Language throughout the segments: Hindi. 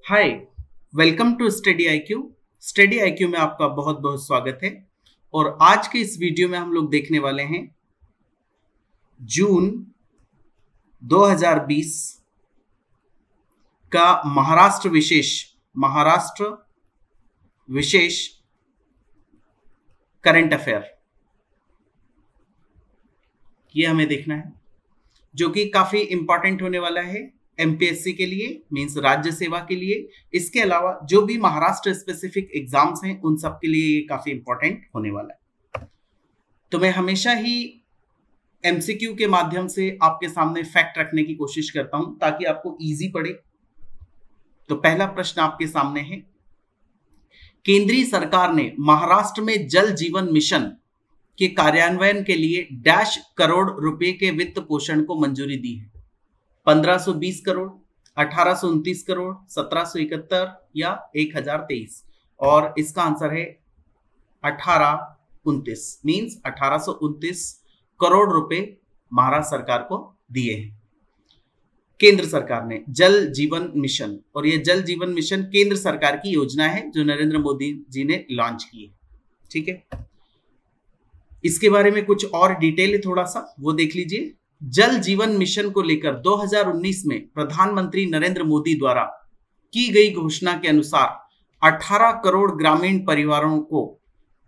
Hi, welcome to Study IQ. Study IQ में आपका बहुत बहुत स्वागत है। और आज के इस वीडियो में हम लोग देखने वाले हैं जून 2020 का महाराष्ट्र विशेष करंट अफेयर। ये हमें देखना है, जो कि काफी इंपॉर्टेंट होने वाला है एमपीएससी के लिए, मींस राज्य सेवा के लिए। इसके अलावा जो भी महाराष्ट्र स्पेसिफिक एग्जाम्स हैं उन सब के लिए ये काफी इंपॉर्टेंट होने वाला है। तो मैं हमेशा ही एमसीक्यू के माध्यम से आपके सामने फैक्ट रखने की कोशिश करता हूं ताकि आपको इजी पड़े। तो पहला प्रश्न आपके सामने है, केंद्रीय सरकार ने महाराष्ट्र में जल जीवन मिशन के कार्यान्वयन के लिए डैश करोड़ रुपए के वित्त पोषण को मंजूरी दी है। 1520 करोड़, 1829 करोड़, 1771 या 1023। और इसका आंसर है 1829, मींस 1829 करोड़ रुपए महाराष्ट्र सरकार को दिए हैं केंद्र सरकार ने जल जीवन मिशन। और यह जल जीवन मिशन केंद्र सरकार की योजना है जो नरेंद्र मोदी जी ने लॉन्च की है। ठीक है, इसके बारे में कुछ और डिटेल है, थोड़ा सा वो देख लीजिए। जल जीवन मिशन को लेकर 2019 में प्रधानमंत्री नरेंद्र मोदी द्वारा की गई घोषणा के अनुसार 18 करोड़ ग्रामीण परिवारों को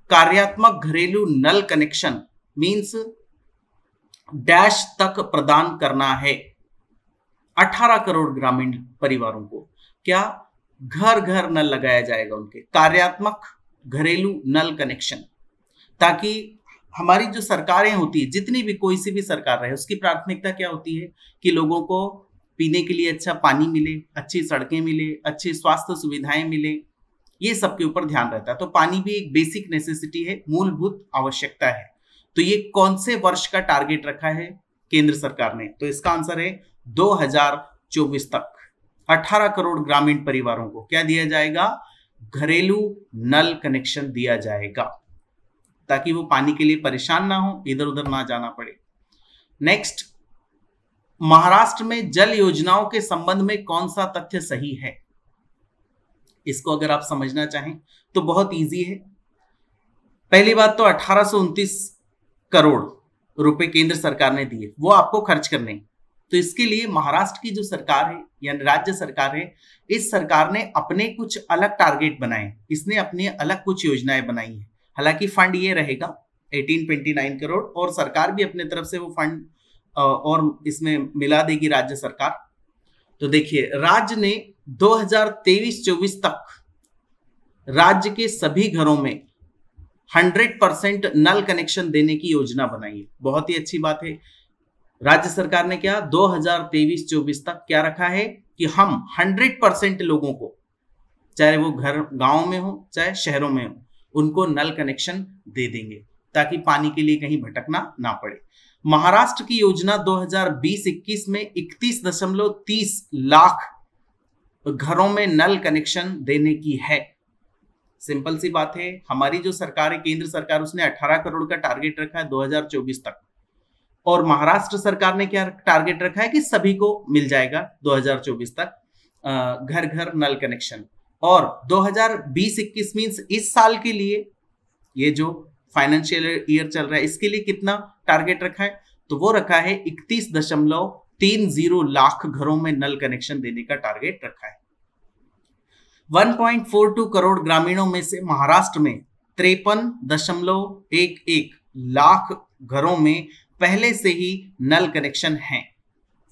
कार्यात्मक घरेलू नल कनेक्शन मींस डैश तक प्रदान करना है। 18 करोड़ ग्रामीण परिवारों को क्या घर घर नल लगाया जाएगा, उनके कार्यात्मक घरेलू नल कनेक्शन, ताकि हमारी जो सरकारें होती है, जितनी भी कोई सी भी सरकार रहे, उसकी प्राथमिकता क्या होती है कि लोगों को पीने के लिए अच्छा पानी मिले, अच्छी सड़कें मिले, अच्छी स्वास्थ्य सुविधाएं मिले, ये सब के ऊपर ध्यान रहता है। तो पानी भी एक बेसिक नेसेसिटी है, मूलभूत आवश्यकता है। तो ये कौन से वर्ष का टारगेट रखा है केंद्र सरकार ने? तो इसका आंसर है 2024 तक 18 करोड़ ग्रामीण परिवारों को क्या दिया जाएगा? घरेलू नल कनेक्शन दिया जाएगा, ताकि वो पानी के लिए परेशान ना हो, इधर उधर ना जाना पड़े। नेक्स्ट, महाराष्ट्र में जल योजनाओं के संबंध में कौन सा तथ्य सही है? इसको अगर आप समझना चाहें तो बहुत इजी है। पहली बात तो 1829 करोड़ रुपए केंद्र सरकार ने दिए, वो आपको खर्च करने। तो इसके लिए महाराष्ट्र की जो सरकार है यानी राज्य सरकार है, इस सरकार ने अपने कुछ अलग टारगेट बनाए, इसने अपनी अलग कुछ योजनाएं बनाई है। हालांकि फंड ये रहेगा 1829 करोड़, और सरकार भी अपने तरफ से वो फंड और इसमें मिला देगी राज्य सरकार। तो देखिए, राज्य ने 2023-24 तक राज्य के सभी घरों में 100% नल कनेक्शन देने की योजना बनाई है। बहुत ही अच्छी बात है। राज्य सरकार ने क्या 2023-24 तक क्या रखा है कि हम 100% लोगों को, चाहे वो घर गांव में हो चाहे शहरों में हो, उनको नल कनेक्शन दे देंगे ताकि पानी के लिए कहीं भटकना ना पड़े। महाराष्ट्र की योजना 2020-21 में 31.30 लाख घरों में नल कनेक्शन देने की है। सिंपल सी बात है, हमारी जो सरकार है केंद्र सरकार, उसने 18 करोड़ का टारगेट रखा है 2024 तक, और महाराष्ट्र सरकार ने क्या टारगेट रखा है कि सभी को मिल जाएगा 2024 तक घर घर नल कनेक्शन। और 2020-21 मींस इस साल के लिए, ये जो फाइनेंशियल ईयर चल रहा है, इसके लिए कितना टारगेट रखा है? तो वो रखा है 31.30 लाख घरों में नल कनेक्शन देने का टारगेट रखा है। 1.42 करोड़ ग्रामीणों में से महाराष्ट्र में 53.11 लाख घरों में पहले से ही नल कनेक्शन है।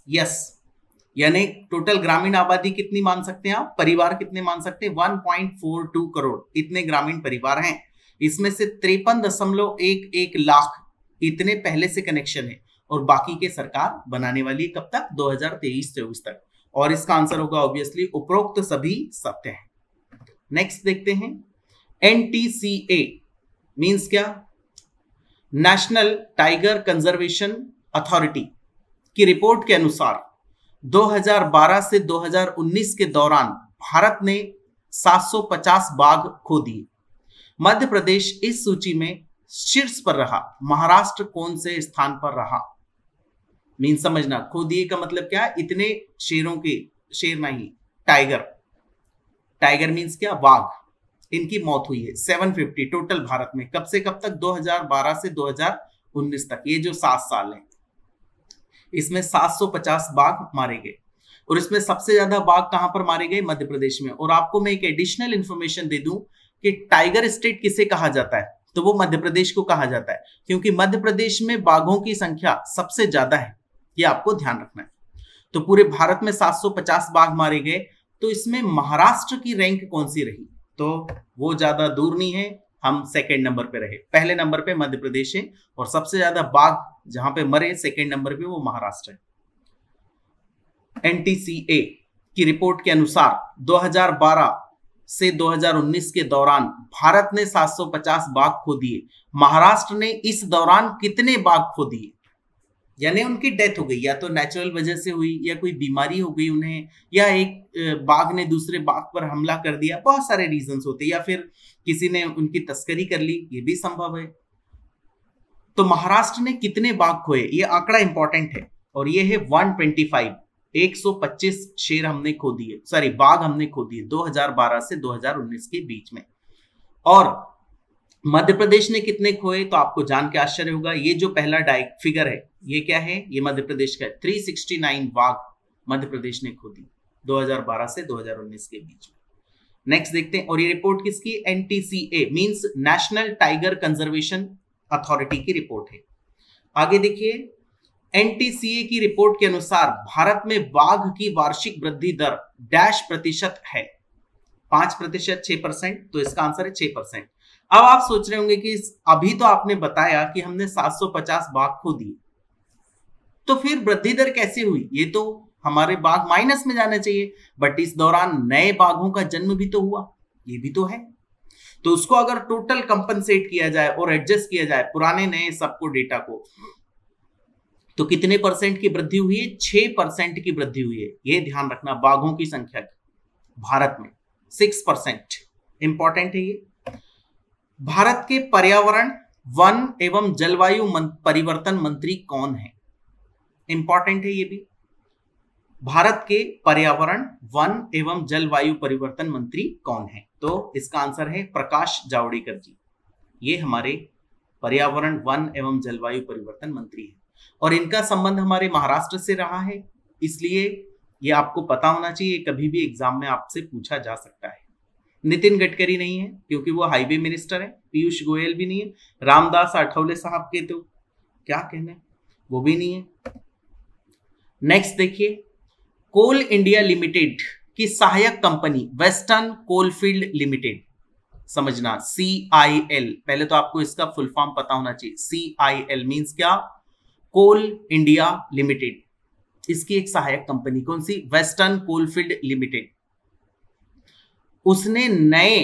यस, यानी टोटल ग्रामीण आबादी कितनी मान सकते हैं आप, परिवार कितने मान सकते हैं? 1.42 करोड़ इतने ग्रामीण परिवार हैं। इसमें से 53.11 लाख इतने पहले से कनेक्शन है, और बाकी के सरकार बनाने वाली है कब तक? 2023-24 तक। और इसका आंसर होगा ऑब्वियसली उपरोक्त सभी सत्य है। नेक्स्ट देखते हैं, NTCA मींस क्या? नेशनल टाइगर कंजर्वेशन अथॉरिटी की रिपोर्ट के अनुसार 2012 से 2019 के दौरान भारत ने 750 बाघ खो दिए। मध्य प्रदेश इस सूची में शीर्ष पर रहा, महाराष्ट्र कौन से स्थान पर रहा? मीन समझना, खो दिए का मतलब क्या है? इतने शेरों के, शेर नहीं टाइगर, टाइगर मीन्स क्या, बाघ, इनकी मौत हुई है 750 टोटल भारत में। कब से कब तक, 2012 से 2019 तक, ये जो 7 साल है, इसमें 750 बाघ मारे गए। और इसमें सबसे ज्यादा बाघ कहां पर मारे गए, मध्य प्रदेश में। और आपको मैं एक एडिशनल इंफॉर्मेशन दे दूं कि टाइगर स्टेट किसे कहा जाता है, तो वो मध्य प्रदेश को कहा जाता है, क्योंकि मध्य प्रदेश में बाघों की संख्या सबसे ज्यादा है, ये आपको ध्यान रखना है। तो पूरे भारत में 750 बाघ मारे गए, तो इसमें महाराष्ट्र की रैंक कौन सी रही, तो वो ज्यादा दूर नहीं है, हम सेकेंड नंबर पे रहे। पहले नंबर पे मध्य प्रदेश है, और सबसे ज्यादा बाघ जहां पे मरे सेकेंड नंबर पे वो महाराष्ट्र है। एनटीसीए की रिपोर्ट के अनुसार 2012 से 2019 के दौरान भारत ने 750 बाघ खो दिए। महाराष्ट्र ने इस दौरान कितने बाघ खो दिए, यानी उनकी डेथ हो गई, या तो नेचुरल वजह से हुई, या कोई बीमारी हो गई उन्हें, या एक बाघ ने दूसरे बाघ पर हमला कर दिया, बहुत सारे रीजंस होते हैं, या फिर किसी ने उनकी तस्करी कर ली, ये भी संभव है। तो महाराष्ट्र ने कितने बाघ खोए, ये आंकड़ा इंपॉर्टेंट है, और ये है 125, 125 शेर हमने खो दिए, सॉरी बाघ हमने खो दिए 2012 से 2019 के बीच में। और मध्य प्रदेश ने कितने खोए, तो आपको जान के आश्चर्य होगा, ये जो पहला फिगर है ये क्या है, ये मध्य प्रदेश का है। 369 बाघ मध्य प्रदेश ने खो दी 2012 से 2019 के बीच में। नेक्स्ट देखते हैं, और ये रिपोर्ट किसकी, NTCA means national tiger conservation authority की रिपोर्ट है। आगे देखिए, एनटीसीए की रिपोर्ट के अनुसार भारत में बाघ की वार्षिक वृद्धि दर डैश प्रतिशत है, 5%, 6%, तो इसका आंसर है 6%। अब आप सोच रहे होंगे कि अभी तो आपने बताया कि हमने 750 बाघ खो दिए, तो फिर वृद्धि दर कैसे हुई, ये तो हमारे बाघ माइनस में जाने चाहिए, बट इस दौरान नए बाघों का जन्म भी तो हुआ, ये भी तो है। तो उसको अगर टोटल कंपनसेट किया जाए और एडजस्ट किया जाए पुराने नए सबको डेटा को, तो कितने परसेंट की वृद्धि हुई है, 6% की वृद्धि हुई है। ये ध्यान रखना, बाघों की संख्या भारत में 6%, इंपॉर्टेंट है ये। भारत के पर्यावरण, वन एवं जलवायु परिवर्तन मंत्री कौन है, इंपॉर्टेंट है ये भी। भारत के पर्यावरण, वन एवं जलवायु परिवर्तन मंत्री कौन है, तो इसका आंसर है प्रकाश जावड़ेकर जी। ये हमारे पर्यावरण, वन एवं जलवायु परिवर्तन मंत्री है, और इनका संबंध हमारे महाराष्ट्र से रहा है, इसलिए ये आपको पता होना चाहिए, कभी भी एग्जाम में आपसे पूछा जा सकता है। नितिन गडकरी नहीं है, क्योंकि वो हाईवे मिनिस्टर है, पीयूष गोयल भी नहीं है, रामदास आठवले साहब के तो क्या कहने, वो भी नहीं है। नेक्स्ट देखिए, कोल इंडिया लिमिटेड की सहायक कंपनी वेस्टर्न कोलफील्ड लिमिटेड, समझना CIL, पहले तो आपको इसका फुल फॉर्म पता होना चाहिए। CIL मींस क्या, कोल इंडिया लिमिटेड, इसकी एक सहायक कंपनी कौन सी, वेस्टर्न कोलफील्ड लिमिटेड। उसने नए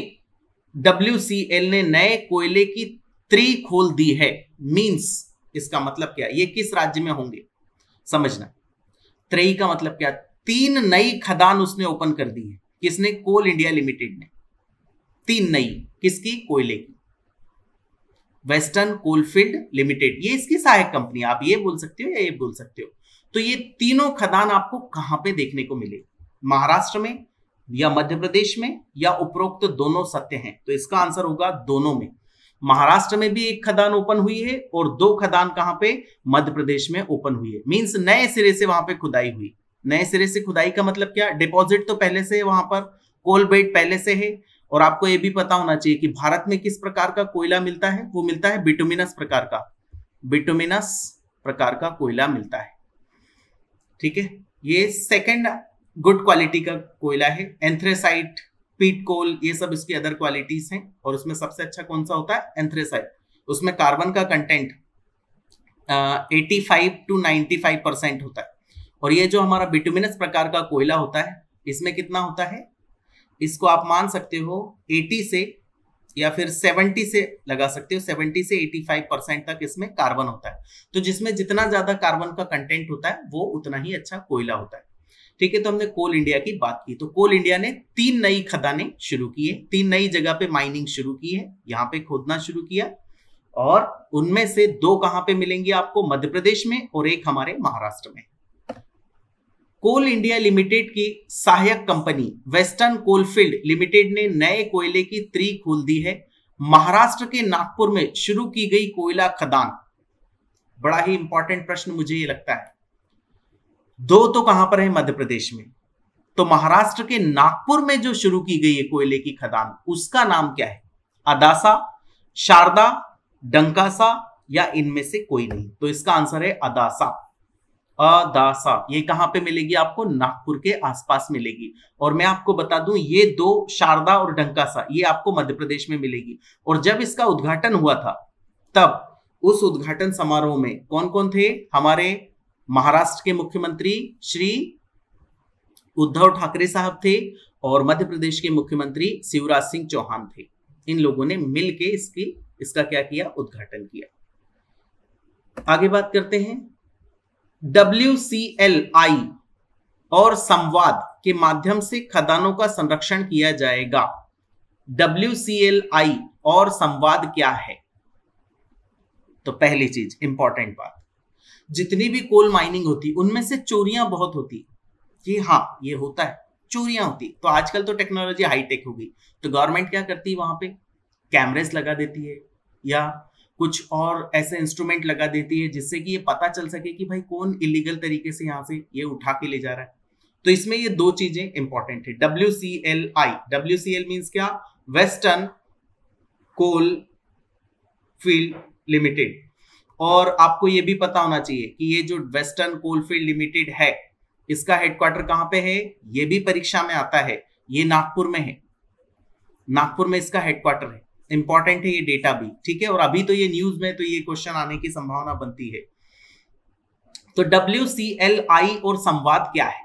WCL ने नए कोयले की त्रि खोल दी है, मींस इसका मतलब क्या, ये किस राज्य में होंगे, समझना। त्रेई का मतलब क्या, 3 नई खदान उसने ओपन कर दी है, किसने, कोल इंडिया लिमिटेड ने, 3 नई, किसकी, कोयले की, वेस्टर्न कोलफील्ड लिमिटेड, ये इसकी सहायक कंपनी, आप ये बोल सकते हो या ये बोल सकते हो। तो ये तीनों खदान आपको कहां पे देखने को मिले, महाराष्ट्र में या मध्य प्रदेश में, या उपरोक्त दोनों सत्य हैं, तो इसका आंसर होगा दोनों में। महाराष्ट्र में भी एक खदान ओपन हुई है, और 2 खदान कहां पे, मध्य प्रदेश में ओपन हुई है, मींस नए सिरे से वहां पे खुदाई हुई। नए सिरे से खुदाई का मतलब क्या, डिपॉजिट तो पहले से है वहां पर, कोल बेड पहले से है। और आपको ये भी पता होना चाहिए कि भारत में किस प्रकार का कोयला मिलता है, वो मिलता है बिटुमिनस प्रकार का, बिटुमिनस प्रकार का कोयला मिलता है, ठीक है। ये सेकंड गुड क्वालिटी का कोयला है। एंथ्रेसाइट, पीट कोल, ये सब इसकी अदर क्वालिटीज हैं, और उसमें सबसे अच्छा कौन सा होता है, एंथ्रेसाइट। उसमें कार्बन का कंटेंट 85 to 95% होता है। और ये जो हमारा बिटुमिनस प्रकार का कोयला होता है, इसमें कितना होता है, इसको आप मान सकते हो 80 से या फिर 70 से लगा सकते हो, 70 से 85% तक इसमें कार्बन होता है। तो जिसमें जितना ज्यादा कार्बन का कंटेंट होता है वो उतना ही अच्छा कोयला होता है, ठीक है। तो हमने कोल इंडिया की बात की, तो कोल इंडिया ने 3 नई खदानें शुरू की है, 3 नई जगह पे माइनिंग शुरू की है, यहाँ पे खोदना शुरू किया, और उनमें से 2 कहां पे मिलेंगी आपको, मध्य प्रदेश में, और एक हमारे महाराष्ट्र में। कोल इंडिया लिमिटेड की सहायक कंपनी वेस्टर्न कोलफील्ड लिमिटेड ने नए कोयले की तरी खोल दी है। महाराष्ट्र के नागपुर में शुरू की गई कोयला खदान, बड़ा ही इंपॉर्टेंट प्रश्न मुझे ये लगता है। दो तो कहां पर है? मध्य प्रदेश में। तो महाराष्ट्र के नागपुर में जो शुरू की गई है कोयले की खदान, उसका नाम क्या है? अदासा, शारदा, डंकासा या इनमें से कोई नहीं? तो इसका आंसर है अदासा। अदासा ये कहां पे मिलेगी आपको? नागपुर के आसपास मिलेगी। और मैं आपको बता दूं, ये दो शारदा और डंकासा ये आपको मध्य प्रदेश में मिलेगी। और जब इसका उद्घाटन हुआ था, तब उस उद्घाटन समारोह में कौन कौन थे? हमारे महाराष्ट्र के मुख्यमंत्री श्री उद्धव ठाकरे साहब थे और मध्य प्रदेश के मुख्यमंत्री शिवराज सिंह चौहान थे। इन लोगों ने मिलके इसका क्या किया? उद्घाटन किया। आगे बात करते हैं। WCLI और संवाद के माध्यम से खदानों का संरक्षण किया जाएगा। WCLI और संवाद क्या है? तो पहली चीज, इंपॉर्टेंट बात, जितनी भी कोल माइनिंग होती उनमें से चोरियां बहुत होती। कि हाँ, ये होता है, चोरियां होती। तो आजकल तो टेक्नोलॉजी हाईटेक हो गई, तो गवर्नमेंट क्या करती है? वहां पे कैमरेस लगा देती है या कुछ और ऐसे इंस्ट्रूमेंट लगा देती है जिससे कि ये पता चल सके कि भाई कौन इलीगल तरीके से यहां से ये उठा के ले जा रहा है। तो इसमें ये दो चीजें इंपॉर्टेंट है। WCLI, WCL मींस क्या? Western Coal Field Limited. और आपको ये भी पता होना चाहिए कि ये जो वेस्टर्न कोलफील्ड लिमिटेड है, इसका हेडक्वार्टर कहां पे है? ये भी परीक्षा में आता है। ये नागपुर में है, नागपुर में इसका हेडक्वार्टर है। इंपॉर्टेंट है ये डेटा भी, ठीक है। और अभी तो ये न्यूज में, तो ये क्वेश्चन आने की संभावना बनती है। तो WCLI और संवाद क्या है?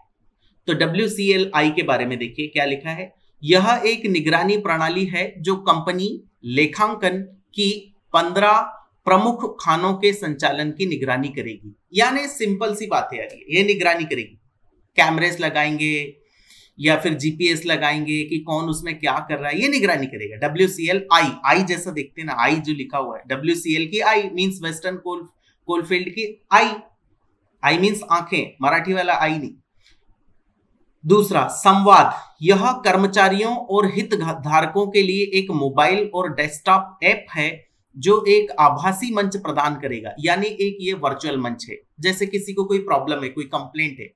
तो WCLI के बारे में देखिए क्या लिखा है। यह एक निगरानी प्रणाली है जो कंपनी लेखांकन की 15 प्रमुख खानों के संचालन की निगरानी करेगी। यानी सिंपल सी बात है यार, ये निगरानी करेगी। कैमरेस लगाएंगे या फिर GPS लगाएंगे कि कौन उसमें क्या कर रहा है, ये निगरानी करेगा। WCLI, आई जैसा देखते हैं ना, आई जो लिखा हुआ है, WCL की आई मींस वेस्टर्न कोलफील्ड की आई मींस आंखें, मराठी वाला आई नहीं। दूसरा, संवाद, यह कर्मचारियों और हितधारकों के लिए एक मोबाइल और डेस्कटॉप ऐप है जो एक आभासी मंच प्रदान करेगा। यानी एक ये वर्चुअल मंच है। जैसे किसी को कोई प्रॉब्लम है, कोई कंप्लेंट है,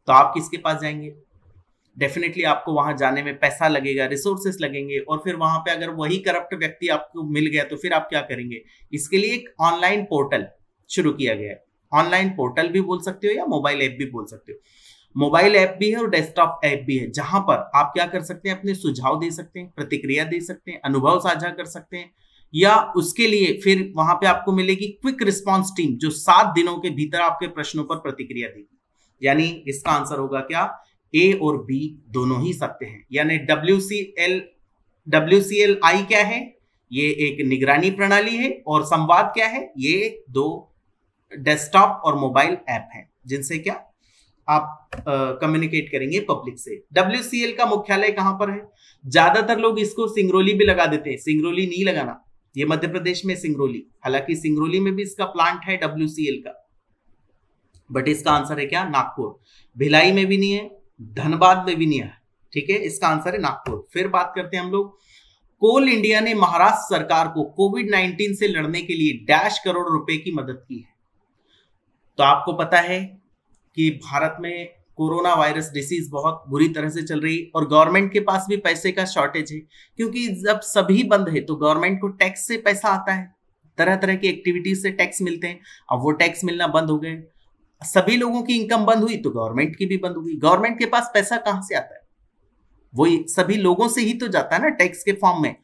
तो आप किसके पास जाएंगे? डेफिनेटली आपको वहां जाने में पैसा लगेगा, रिसोर्सेस लगेंगे, और फिर वहां पे अगर वही करप्ट व्यक्ति आपको मिल गया तो फिर आप क्या करेंगे? इसके लिए एक ऑनलाइन पोर्टल शुरू किया गया है। ऑनलाइन पोर्टल भी बोल सकते हो या मोबाइल ऐप भी बोल सकते हो। मोबाइल ऐप भी है और डेस्कटॉप ऐप भी है, जहां पर आप क्या कर सकते हैं? अपने सुझाव दे सकते हैं, प्रतिक्रिया दे सकते हैं, अनुभव साझा कर सकते हैं। या उसके लिए फिर वहां पे आपको मिलेगी क्विक रिस्पांस टीम, जो 7 दिनों के भीतर आपके प्रश्नों पर प्रतिक्रिया देगी। यानी इसका आंसर होगा क्या? A और B दोनों ही सत्य हैं। यानी WCLI क्या है? ये एक निगरानी प्रणाली है। और संवाद क्या है? ये दो डेस्कटॉप और मोबाइल ऐप हैं जिनसे क्या आप कम्युनिकेट करेंगे पब्लिक से। WCL का मुख्यालय कहां पर है? ज्यादातर लोग इसको सिंगरौली भी लगा देते हैं। सिंगरौली नहीं लगाना, ये मध्य प्रदेश में सिंगरौली। हालांकि सिंगरौली में भी इसका प्लांट है WCL का, बट इसका आंसर है क्या? नागपुर। भिलाई में भी नहीं है, धनबाद में भी नहीं है, ठीक है। इसका आंसर है नागपुर। फिर बात करते हैं हम लोग। कोल इंडिया ने महाराष्ट्र सरकार को कोविड-19 से लड़ने के लिए $1 करोड़ की मदद की है। तो आपको पता है कि भारत में कोरोना वायरस डिसीज बहुत बुरी तरह से चल रही, और गवर्नमेंट के पास भी पैसे का शॉर्टेज है, क्योंकि जब सभी बंद है तो गवर्नमेंट को टैक्स से पैसा आता है, तरह तरह की एक्टिविटीज से टैक्स मिलते हैं। अब वो टैक्स मिलना बंद हो गए, सभी लोगों की इनकम बंद हुई तो गवर्नमेंट की भी बंद हुई। गवर्नमेंट के पास पैसा कहां से आता है? वही सभी लोगों से ही तो जाता है ना, टैक्स के फॉर्म में।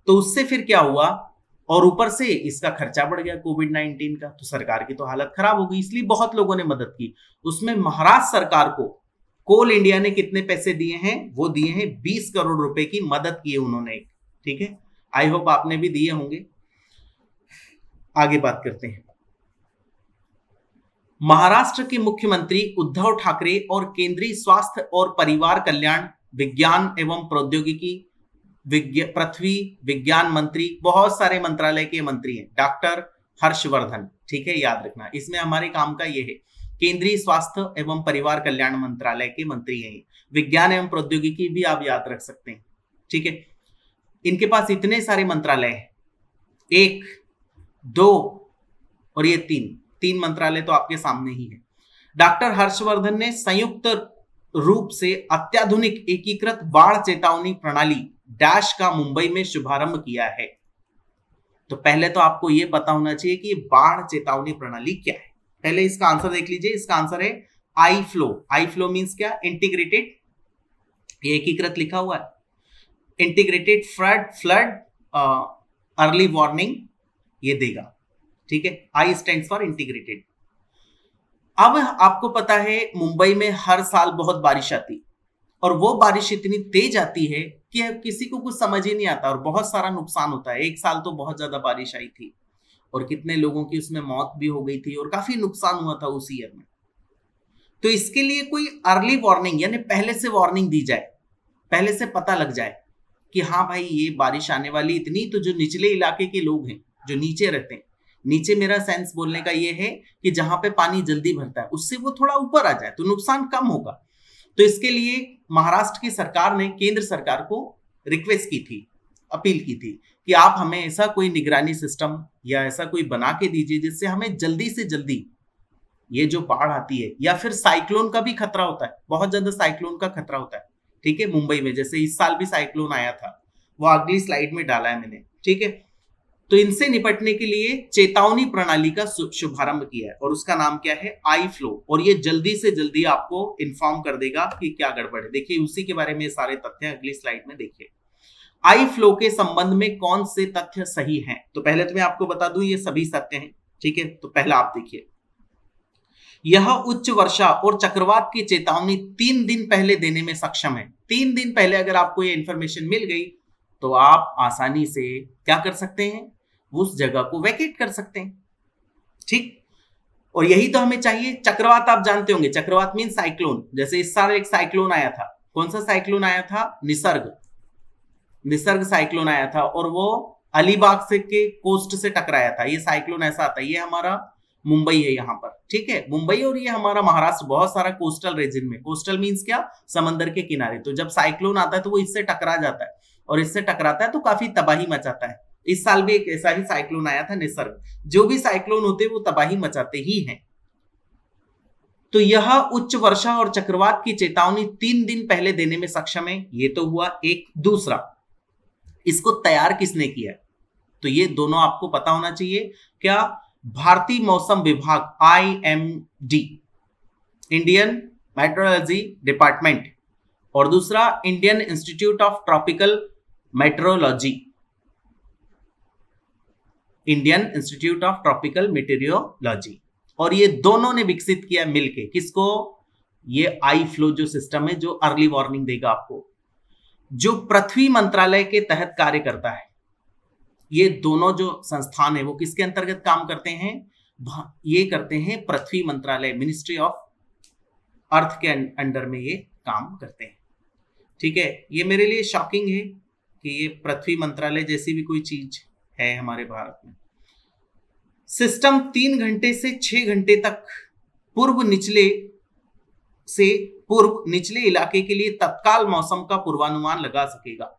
तो उससे फिर क्या हुआ, और ऊपर से इसका खर्चा बढ़ गया कोविड-19 का, तो सरकार की तो हालत खराब हो गई। इसलिए बहुत लोगों ने मदद की। उसमें महाराष्ट्र सरकार को कोल इंडिया ने कितने पैसे दिए हैं? वो दिए हैं 20 करोड़ रुपए की मदद की है उन्होंने, ठीक है। आई होप आपने भी दिए होंगे। आगे बात करते हैं। महाराष्ट्र के मुख्यमंत्री उद्धव ठाकरे और केंद्रीय स्वास्थ्य और परिवार कल्याण, विज्ञान एवं प्रौद्योगिकी, पृथ्वी विज्ञान मंत्री, बहुत सारे मंत्रालय के मंत्री हैं, डॉक्टर हर्षवर्धन, ठीक है, याद रखना। इसमें हमारे काम का ये है केंद्रीय स्वास्थ्य एवं परिवार कल्याण मंत्रालय के मंत्री हैं। विज्ञान एवं प्रौद्योगिकी भी आप याद रख सकते हैं, ठीक है। इनके पास इतने सारे मंत्रालय हैं, 1, 2 और ये 3 मंत्रालय तो आपके सामने ही है। डॉक्टर हर्षवर्धन ने संयुक्त रूप से अत्याधुनिक एकीकृत बाढ़ चेतावनी प्रणाली डैश का मुंबई में शुभारंभ किया है। तो पहले तो आपको यह पता होना चाहिए कि बाढ़ चेतावनी प्रणाली क्या है। पहले इसका आंसर देख लीजिए। इसका आंसर है आई फ्लो। आई फ्लो मींस क्या? इंटीग्रेटेड, ये एकीकृत लिखा हुआ है। इंटीग्रेटेड फ्लड अर्ली वार्निंग ये देगा, ठीक है। आई स्टैंड्स फॉर इंटीग्रेटेड। अब आपको पता है मुंबई में हर साल बहुत बारिश आती, और वो बारिश इतनी तेज आती है कि किसी को कुछ समझ ही नहीं आता और बहुत सारा नुकसान होता है। एक साल तो बहुत ज्यादा बारिश आई थी और कितने लोगों की उसमें मौत भी हो गई थी और काफी नुकसान हुआ था उस ईयर में। तो इसके लिए कोई अर्ली वार्निंग यानी पहले से वार्निंग दी जाए, पहले से पता लग जाए कि हाँ भाई ये बारिश आने वाली इतनी। तो जो निचले इलाके के लोग हैं, जो नीचे रहते हैं, नीचे मेरा सेंस बोलने का ये है कि जहां पे पानी जल्दी भरता है उससे वो थोड़ा ऊपर आ जाए तो नुकसान कम होगा। तो इसके लिए महाराष्ट्र की सरकार ने केंद्र सरकार को रिक्वेस्ट की थी, अपील की थी कि आप हमें ऐसा कोई निगरानी सिस्टम या ऐसा कोई बना के दीजिए जिससे हमें जल्दी से जल्दी ये जो बाढ़ आती है, या फिर साइक्लोन का भी खतरा होता है, बहुत ज्यादा साइक्लोन का खतरा होता है, ठीक है। मुंबई में जैसे इस साल भी साइक्लोन आया था, वो अगली स्लाइड में डाला है मैंने, ठीक है। तो इनसे निपटने के लिए चेतावनी प्रणाली का शुभारंभ किया है और उसका नाम क्या है? आई फ्लो। और ये जल्दी से जल्दी आपको इन्फॉर्म कर देगा कि क्या गड़बड़ है। देखिए उसी के बारे में सारे तथ्य अगली स्लाइड में देखिए। आई फ्लो के संबंध में कौन से तथ्य सही हैं? तो पहले तो मैं आपको बता दूं ये सभी सत्य हैं, ठीक है। तो पहला आप देखिए, यह उच्च वर्षा और चक्रवात की चेतावनी 3 दिन पहले देने में सक्षम है। 3 दिन पहले अगर आपको ये इंफॉर्मेशन मिल गई तो आप आसानी से क्या कर सकते हैं? उस जगह को वैकेट कर सकते हैं, ठीक। और यही तो हमें चाहिए। चक्रवात आप जानते होंगे, चक्रवात मीन साइक्लोन। जैसे इस साल एक साइक्लोन आया था, कौन सा साइक्लोन आया था? निसर्ग साइक्लोन आया था और वो अलीबाग से के कोस्ट से टकराया था। ये साइक्लोन ऐसा आता है, ये हमारा मुंबई है यहाँ पर, ठीक है, मुंबई। और ये हमारा महाराष्ट्र बहुत सारा कोस्टल रीजन में, कोस्टल मीन्स क्या? समंदर के किनारे। तो जब साइक्लोन आता है तो वो इससे टकरा जाता है और इससे टकराता है तो काफी तबाही मचाता है। इस साल भी एक ऐसा ही साइक्लोन आया था, निसर्ग। जो भी साइक्लोन होते हैं वो तबाही मचाते ही हैं। तो यह उच्च वर्षा और चक्रवात की चेतावनी 3 दिन पहले देने में सक्षम है, ये तो हुआ एक। दूसरा, इसको तैयार किसने किया? तो ये दोनों आपको पता होना चाहिए। क्या? भारतीय मौसम विभाग, IMD, इंडियन मेट्रोलॉजी डिपार्टमेंट, और दूसरा Indian institute of tropical metrology, Indian institute of tropical meteorology. और ये दोनों ने विकसित किया मिलके। किसको? ये आई फ्लो जो सिस्टम है, जो अर्ली वार्निंग देगा आपको, जो पृथ्वी मंत्रालय के तहत कार्य करता है। ये दोनों जो संस्थान है वो किसके अंतर्गत काम करते हैं? ये करते हैं पृथ्वी मंत्रालय, मिनिस्ट्री ऑफ अर्थ के अंडर में ये काम करते हैं, ठीक है। ये मेरे लिए शॉकिंग है कि ये पृथ्वी मंत्रालय जैसी भी कोई चीज है हमारे भारत में। सिस्टम 3 घंटे से 6 घंटे तक पूर्व निचले इलाके के लिए तत्काल मौसम का पूर्वानुमान लगा सकेगा।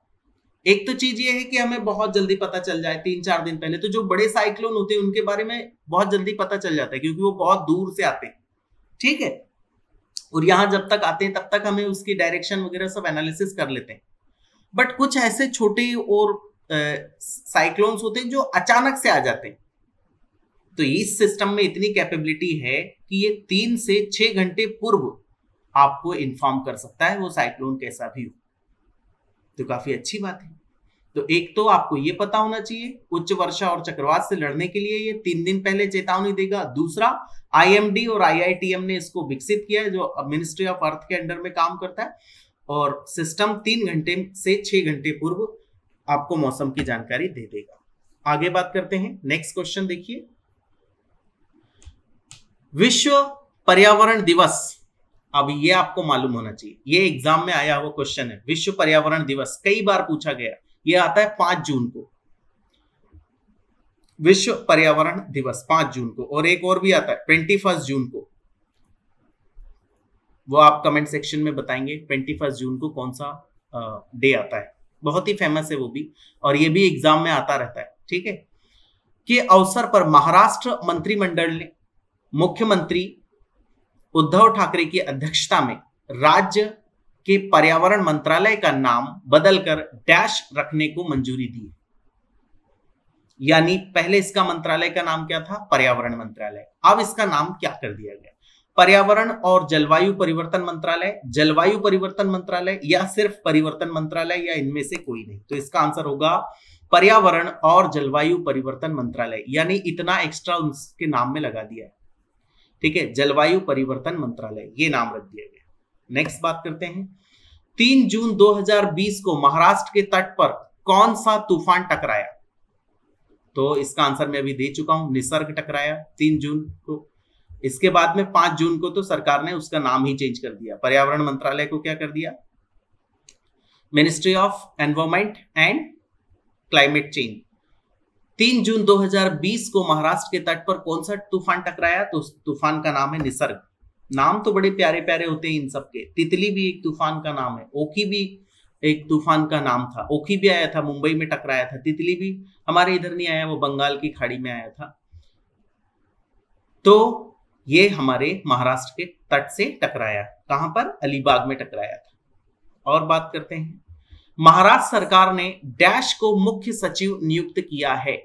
एक तो चीज ये है कि हमें बहुत जल्दी पता चल जाए 3-4 दिन पहले। तो जो बड़े साइक्लोन होते हैं उनके बारे में बहुत जल्दी पता चल जाता है क्योंकि वो बहुत दूर से आते हैं, ठीक है। और यहां जब तक आते हैं तब तक हमें उसकी डायरेक्शन वगैरह सब एनालिसिस कर लेते हैं। बट कुछ ऐसे छोटे और साइक्लोन्स होते हैं जो अचानक से आ जाते हैं। तो इस सिस्टम में इतनी कैपेबिलिटी है कि ये 3 से 6 घंटे पूर्व आपको इन्फॉर्म कर सकता है वो साइक्लोन कैसा भी हो। तो काफी अच्छी बात है। तो एक तो आपको ये पता होना चाहिए उच्च वर्षा और चक्रवात से लड़ने के लिए ये 3 दिन पहले चेतावनी देगा। दूसरा, IMD और IITM ने इसको विकसित किया है, जो मिनिस्ट्री ऑफ अर्थ के अंडर में काम करता है। और सिस्टम 3 घंटे से 6 घंटे पूर्व आपको मौसम की जानकारी दे देगा। आगे बात करते हैं, नेक्स्ट क्वेश्चन देखिए। विश्व पर्यावरण दिवस, अब ये आपको मालूम होना चाहिए, ये एग्जाम में आया हुआ क्वेश्चन है। विश्व पर्यावरण दिवस कई बार पूछा गया, ये आता है 5 जून को। विश्व पर्यावरण दिवस 5 जून को, और एक और भी आता है 21 जून को। वो आप कमेंट सेक्शन में बताएंगे 21 जून को कौन सा डे आता है। बहुत ही फेमस है वो भी, और ये भी एग्जाम में आता रहता है। ठीक है, के अवसर पर महाराष्ट्र मंत्रिमंडल ने मुख्यमंत्री उद्धव ठाकरे की अध्यक्षता में राज्य के पर्यावरण मंत्रालय का नाम बदलकर डैश रखने को मंजूरी दी। यानी पहले इसका मंत्रालय का नाम क्या था? पर्यावरण मंत्रालय। अब इसका नाम क्या कर दिया गया? पर्यावरण और जलवायु परिवर्तन मंत्रालय, जलवायु परिवर्तन मंत्रालय, या सिर्फ परिवर्तन मंत्रालय, या इनमें से कोई नहीं। तो इसका आंसर होगा पर्यावरण और जलवायु परिवर्तन मंत्रालय, यानी इतना एक्स्ट्रा उसके नाम में लगा दिया है। ठीक है, जलवायु परिवर्तन मंत्रालय ये नाम रख दिया गया। नेक्स्ट बात करते हैं, 3 जून 2020 को महाराष्ट्र के तट पर कौन सा तूफान टकराया? तो इसका आंसर मैं अभी दे चुका हूं, निसर्ग टकराया 3 जून को। इसके बाद में 5 जून को तो सरकार ने उसका नाम ही चेंज कर दिया, पर्यावरण मंत्रालय को क्या कर दिया? Ministry of environment and climate change. 3 जून 2020 को महाराष्ट्र के तट पर कौन सा तूफान टकराया? तो उस तूफान का नाम है निसर्ग। नाम तो बड़े प्यारे प्यारे होते हैं इन सबके। तितली भी एक तूफान का नाम है, ओखी भी एक तूफान का नाम था। ओखी भी आया था, मुंबई में टकराया था। तितली भी हमारे इधर नहीं आया, वो बंगाल की खाड़ी में आया था। तो ये हमारे महाराष्ट्र के तट से टकराया। कहां पर? अलीबाग में टकराया था। और बात करते हैं, महाराष्ट्र सरकार ने डैश को मुख्य सचिव नियुक्त किया है।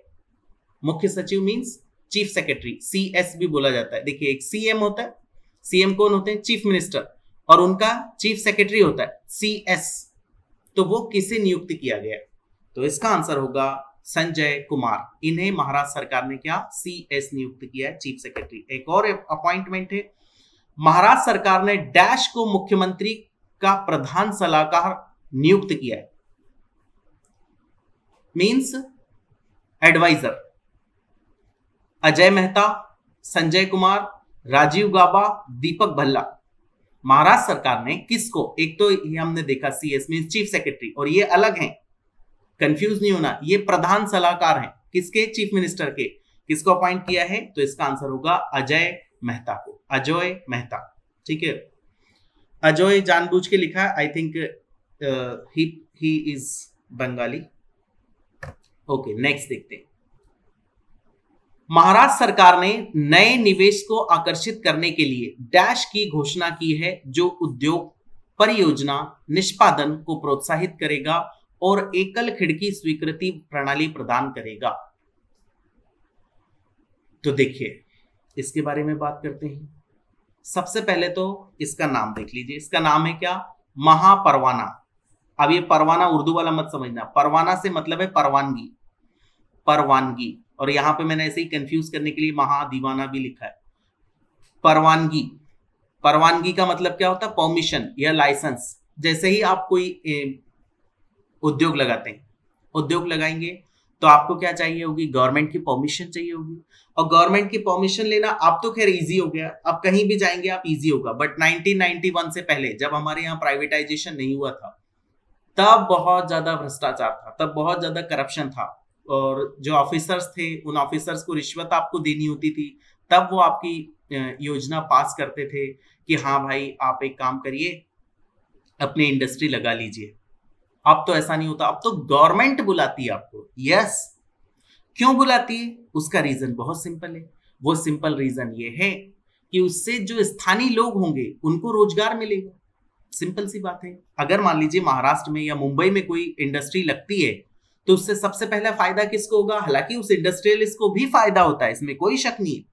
मुख्य सचिव मींस चीफ सेक्रेटरी, CS भी बोला जाता है। देखिए, एक CM होता है, CM कौन होते हैं? चीफ मिनिस्टर, और उनका चीफ सेक्रेटरी होता है CS। तो वो किसे नियुक्त किया गया? तो इसका आंसर होगा संजय कुमार। इन्हें महाराष्ट्र सरकार ने क्या? CS नियुक्त किया है, चीफ सेक्रेटरी। एक और अपॉइंटमेंट है, महाराष्ट्र सरकार ने डैश को मुख्यमंत्री का प्रधान सलाहकार नियुक्त किया है, मींस एडवाइजर। अजय मेहता, संजय कुमार, राजीव गाबा, दीपक भल्ला। महाराष्ट्र सरकार ने किसको? एक तो ये हमने देखा CS मींस चीफ सेक्रेटरी, और ये अलग हैं, कंफ्यूज नहीं होना, ये प्रधान सलाहकार हैं। किसके? चीफ मिनिस्टर के। किसको अपॉइंट किया है? तो इसका आंसर होगा अजय मेहता को, अजय मेहता। ठीक है, अजय जानबूझ के लिखा है, I think he is Bengali. Okay, next देखते हैं। महाराष्ट्र सरकार ने नए निवेश को आकर्षित करने के लिए डैश की घोषणा की है, जो उद्योग परियोजना निष्पादन को प्रोत्साहित करेगा और एकल खिड़की स्वीकृति प्रणाली प्रदान करेगा। तो देखिए, इसके बारे में बात करते हैं। सबसे पहले तो इसका नाम देख लीजिए। इसका नाम है क्या? महापरवाना। अब ये परवाना उर्दू वाला मत समझना, परवाना से मतलब है परवानगी, परवानगी। और यहां पे मैंने ऐसे ही कंफ्यूज करने के लिए महादीवाना भी लिखा है। परवानगी, परवानगी का मतलब क्या होता है? परमिशन या लाइसेंस। जैसे ही आप कोई उद्योग लगाते हैं, उद्योग लगाएंगे तो आपको क्या चाहिए होगी? गवर्नमेंट की परमिशन चाहिए होगी। और गवर्नमेंट की परमिशन लेना अब तो खैर इजी हो गया, अब कहीं भी जाएंगे आप इजी होगा। बट 1991 से पहले, जब हमारे यहाँ प्राइवेटाइजेशन नहीं हुआ था, तब बहुत ज्यादा भ्रष्टाचार था, तब बहुत ज्यादा करप्शन था, और जो ऑफिसर्स थे उन ऑफिसर्स को रिश्वत आपको देनी होती थी, तब वो आपकी योजना पास करते थे कि हाँ भाई आप एक काम करिए, अपनी इंडस्ट्री लगा लीजिए। अब तो ऐसा नहीं होता, अब तो गवर्नमेंट बुलाती है आपको। यस, क्यों बुलाती है? उसका रीजन बहुत सिंपल है। वो सिंपल रीजन ये है कि उससे जो स्थानीय लोग होंगे उनको रोजगार मिलेगा। सिंपल सी बात है। अगर मान लीजिए महाराष्ट्र में या मुंबई में कोई इंडस्ट्री लगती है, तो उससे सबसे पहला फायदा किसको होगा? हालांकि उस इंडस्ट्रियलिस्ट को भी फायदा होता है, इसमें कोई शक नहीं है,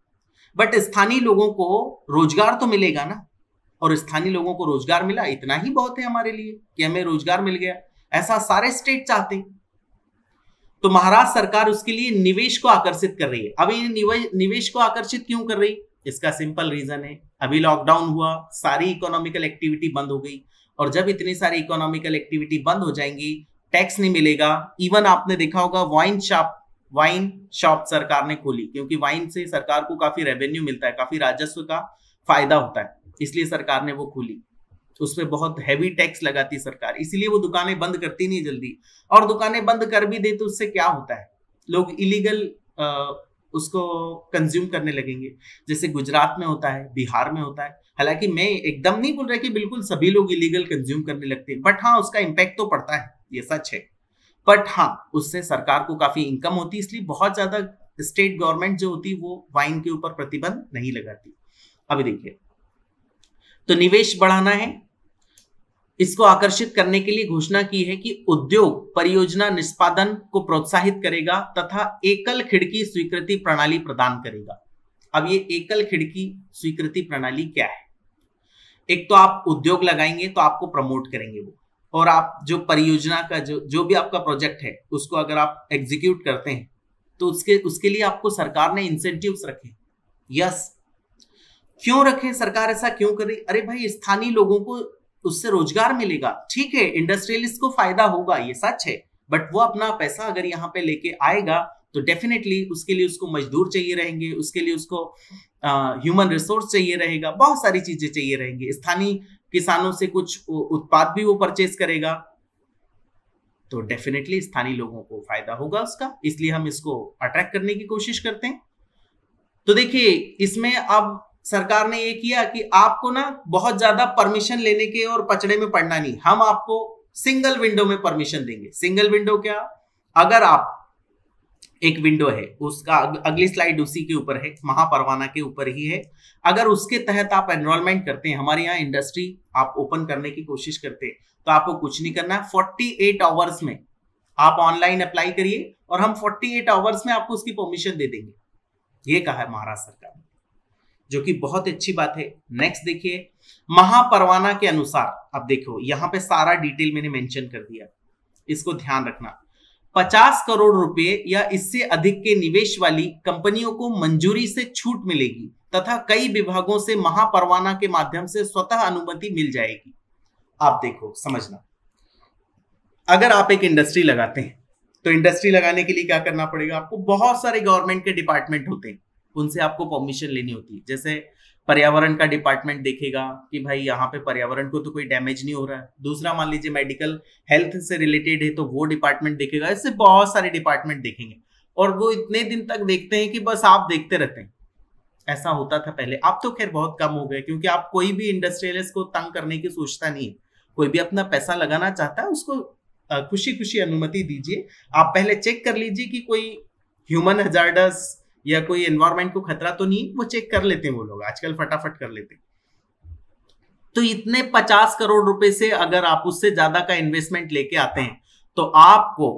बट स्थानीय लोगों को रोजगार तो मिलेगा ना। और स्थानीय लोगों को रोजगार मिला, इतना ही बहुत है हमारे लिए कि हमें रोजगार मिल गया। ऐसा सारे स्टेट चाहते हैं। तो महाराष्ट्र सरकार उसके लिए निवेश को आकर्षित कर रही है। अब ये निवेश को आकर्षित क्यों कर रही? इसका सिंपल रीजन है, अभी लॉकडाउन हुआ, सारी इकोनॉमिकल एक्टिविटी बंद हो गई, और जब इतनी सारी इकोनॉमिकल एक्टिविटी बंद हो जाएंगी, टैक्स नहीं मिलेगा। इवन आपने देखा होगा वाइन शॉप सरकार ने खोली, क्योंकि वाइन से सरकार को काफी रेवेन्यू मिलता है, काफी राजस्व का फायदा होता है, इसलिए सरकार ने वो खोली। उसमें बहुत हैवी टैक्स लगाती सरकार, इसलिए वो दुकानें बंद करती नहीं जल्दी। और दुकानें बंद कर भी दे तो उससे क्या होता है? लोग इलीगल उसको कंज्यूम करने लगेंगे। जैसे गुजरात में होता है, बिहार में होता है। हालांकि मैं एकदम नहीं बोल रहा कि बिल्कुल सभी लोग इलीगल कंज्यूम करने लगते हैं, बट हाँ उसका इम्पैक्ट तो पड़ता है, ये सच है। बट हाँ उससे सरकार को काफी इनकम होती है, इसलिए बहुत ज्यादा स्टेट गवर्नमेंट जो होती है वो वाइन के ऊपर प्रतिबंध नहीं लगाती। अभी देखिए, तो निवेश बढ़ाना है, इसको आकर्षित करने के लिए घोषणा की है कि उद्योग परियोजना निष्पादन को प्रोत्साहित करेगा तथा एकल खिड़की स्वीकृति प्रणाली प्रदान करेगा। अब ये एकल खिड़की स्वीकृति प्रणाली क्या है? एक तो आप उद्योग लगाएंगे तो आपको प्रमोट करेंगे वो, और आप जो परियोजना का जो भी आपका प्रोजेक्ट है उसको अगर आप एग्जीक्यूट करते हैं तो उसके लिए आपको सरकार ने इंसेंटिव्स रखे। यस, क्यों रखे सरकार, ऐसा क्यों करे? अरे भाई स्थानीय लोगों को उससे रोजगार मिलेगा। ठीक है, इंडस्ट्रियलिस्ट को फायदा होगा, ये सच है, बट वो अपना पैसा अगर यहाँ पे लेके आएगा तो डेफिनेटली उसके लिए उसको मजदूर चाहिए रहेंगे, उसके लिए उसको ह्यूमन रिसोर्स चाहिए रहेगा, बहुत सारी चीजें चाहिए रहेंगे। स्थानीय किसानों से कुछ उत्पाद भी वो परचेज करेगा, तो डेफिनेटली स्थानीय लोगों को फायदा होगा उसका, इसलिए हम इसको अट्रैक्ट करने की कोशिश करते हैं। तो देखिए, इसमें अब सरकार ने ये किया कि आपको ना बहुत ज्यादा परमिशन लेने के और पचड़े में पड़ना नहीं, हम आपको सिंगल विंडो में परमिशन देंगे। सिंगल विंडो क्या? अगर आप एक विंडो है, उसका अगली स्लाइड उसी के ऊपर है, महापरवाना के ऊपर ही है, अगर उसके तहत आप एनरोलमेंट करते हैं, हमारे यहाँ इंडस्ट्री आप ओपन करने की कोशिश करते हैं, तो आपको कुछ नहीं करना है, 48 आवर्स में आप ऑनलाइन अप्लाई करिए और हम 48 आवर्स में आपको उसकी परमिशन दे देंगे। ये कहा है महाराष्ट्र सरकार ने, जो कि बहुत अच्छी बात है। नेक्स्ट देखिए, महापरवाना के अनुसार, अब देखो यहाँ पे सारा डिटेल मैंने मेंशन कर दिया, इसको ध्यान रखना। 50 करोड़ रुपए या इससे अधिक के निवेश वाली कंपनियों को मंजूरी से छूट मिलेगी तथा कई विभागों से महापरवाना के माध्यम से स्वतः अनुमति मिल जाएगी। आप देखो, समझना, अगर आप एक इंडस्ट्री लगाते हैं तो इंडस्ट्री लगाने के लिए क्या करना पड़ेगा आपको? बहुत सारे गवर्नमेंट के डिपार्टमेंट होते हैं, उनसे आपको परमिशन लेनी होती है। जैसे पर्यावरण का डिपार्टमेंट देखेगा कि भाई यहाँ पे पर्यावरण को तो कोई डैमेज नहीं हो रहा है। दूसरा मान लीजिए मेडिकल हेल्थ से रिलेटेड है तो वो डिपार्टमेंट देखेगा। ऐसे बहुत सारे डिपार्टमेंट देखेंगे और वो इतने दिन तक देखते हैं कि बस आप देखते रहते हैं। ऐसा होता था पहले, अब तो खैर बहुत कम हो गया, क्योंकि आप कोई भी इंडस्ट्रियलिस्ट को तंग करने की सोचता नहीं है। कोई भी अपना पैसा लगाना चाहता है उसको खुशी खुशी अनुमति दीजिए। आप पहले चेक कर लीजिए कि कोई ह्यूमन हजार्डस या कोई एनवायरमेंट को खतरा तो नहीं, वो चेक कर लेते हैं वो लोग, आजकल फटाफट कर लेते हैं। तो इतने 50 करोड़ रुपए से अगर आप उससे ज्यादा का इन्वेस्टमेंट लेके आते हैं तो आपको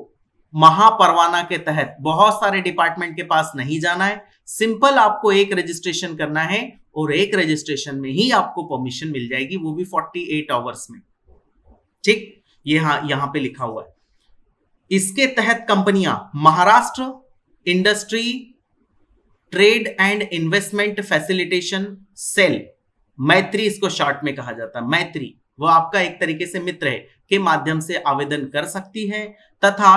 महापरवाना के तहत बहुत सारे डिपार्टमेंट के पास नहीं जाना है, सिंपल आपको एक रजिस्ट्रेशन करना है और एक रजिस्ट्रेशन में ही आपको परमिशन मिल जाएगी, वो भी 48 आवर्स में। ठीक, ये यहां पे लिखा हुआ है। इसके तहत कंपनियां Maharashtra industry trade and investment facilitation cell, Maitri इसको शॉर्ट में कहा जाता है, मैत्री, वो आपका एक तरीके से मित्र है, के माध्यम से आवेदन कर सकती है तथा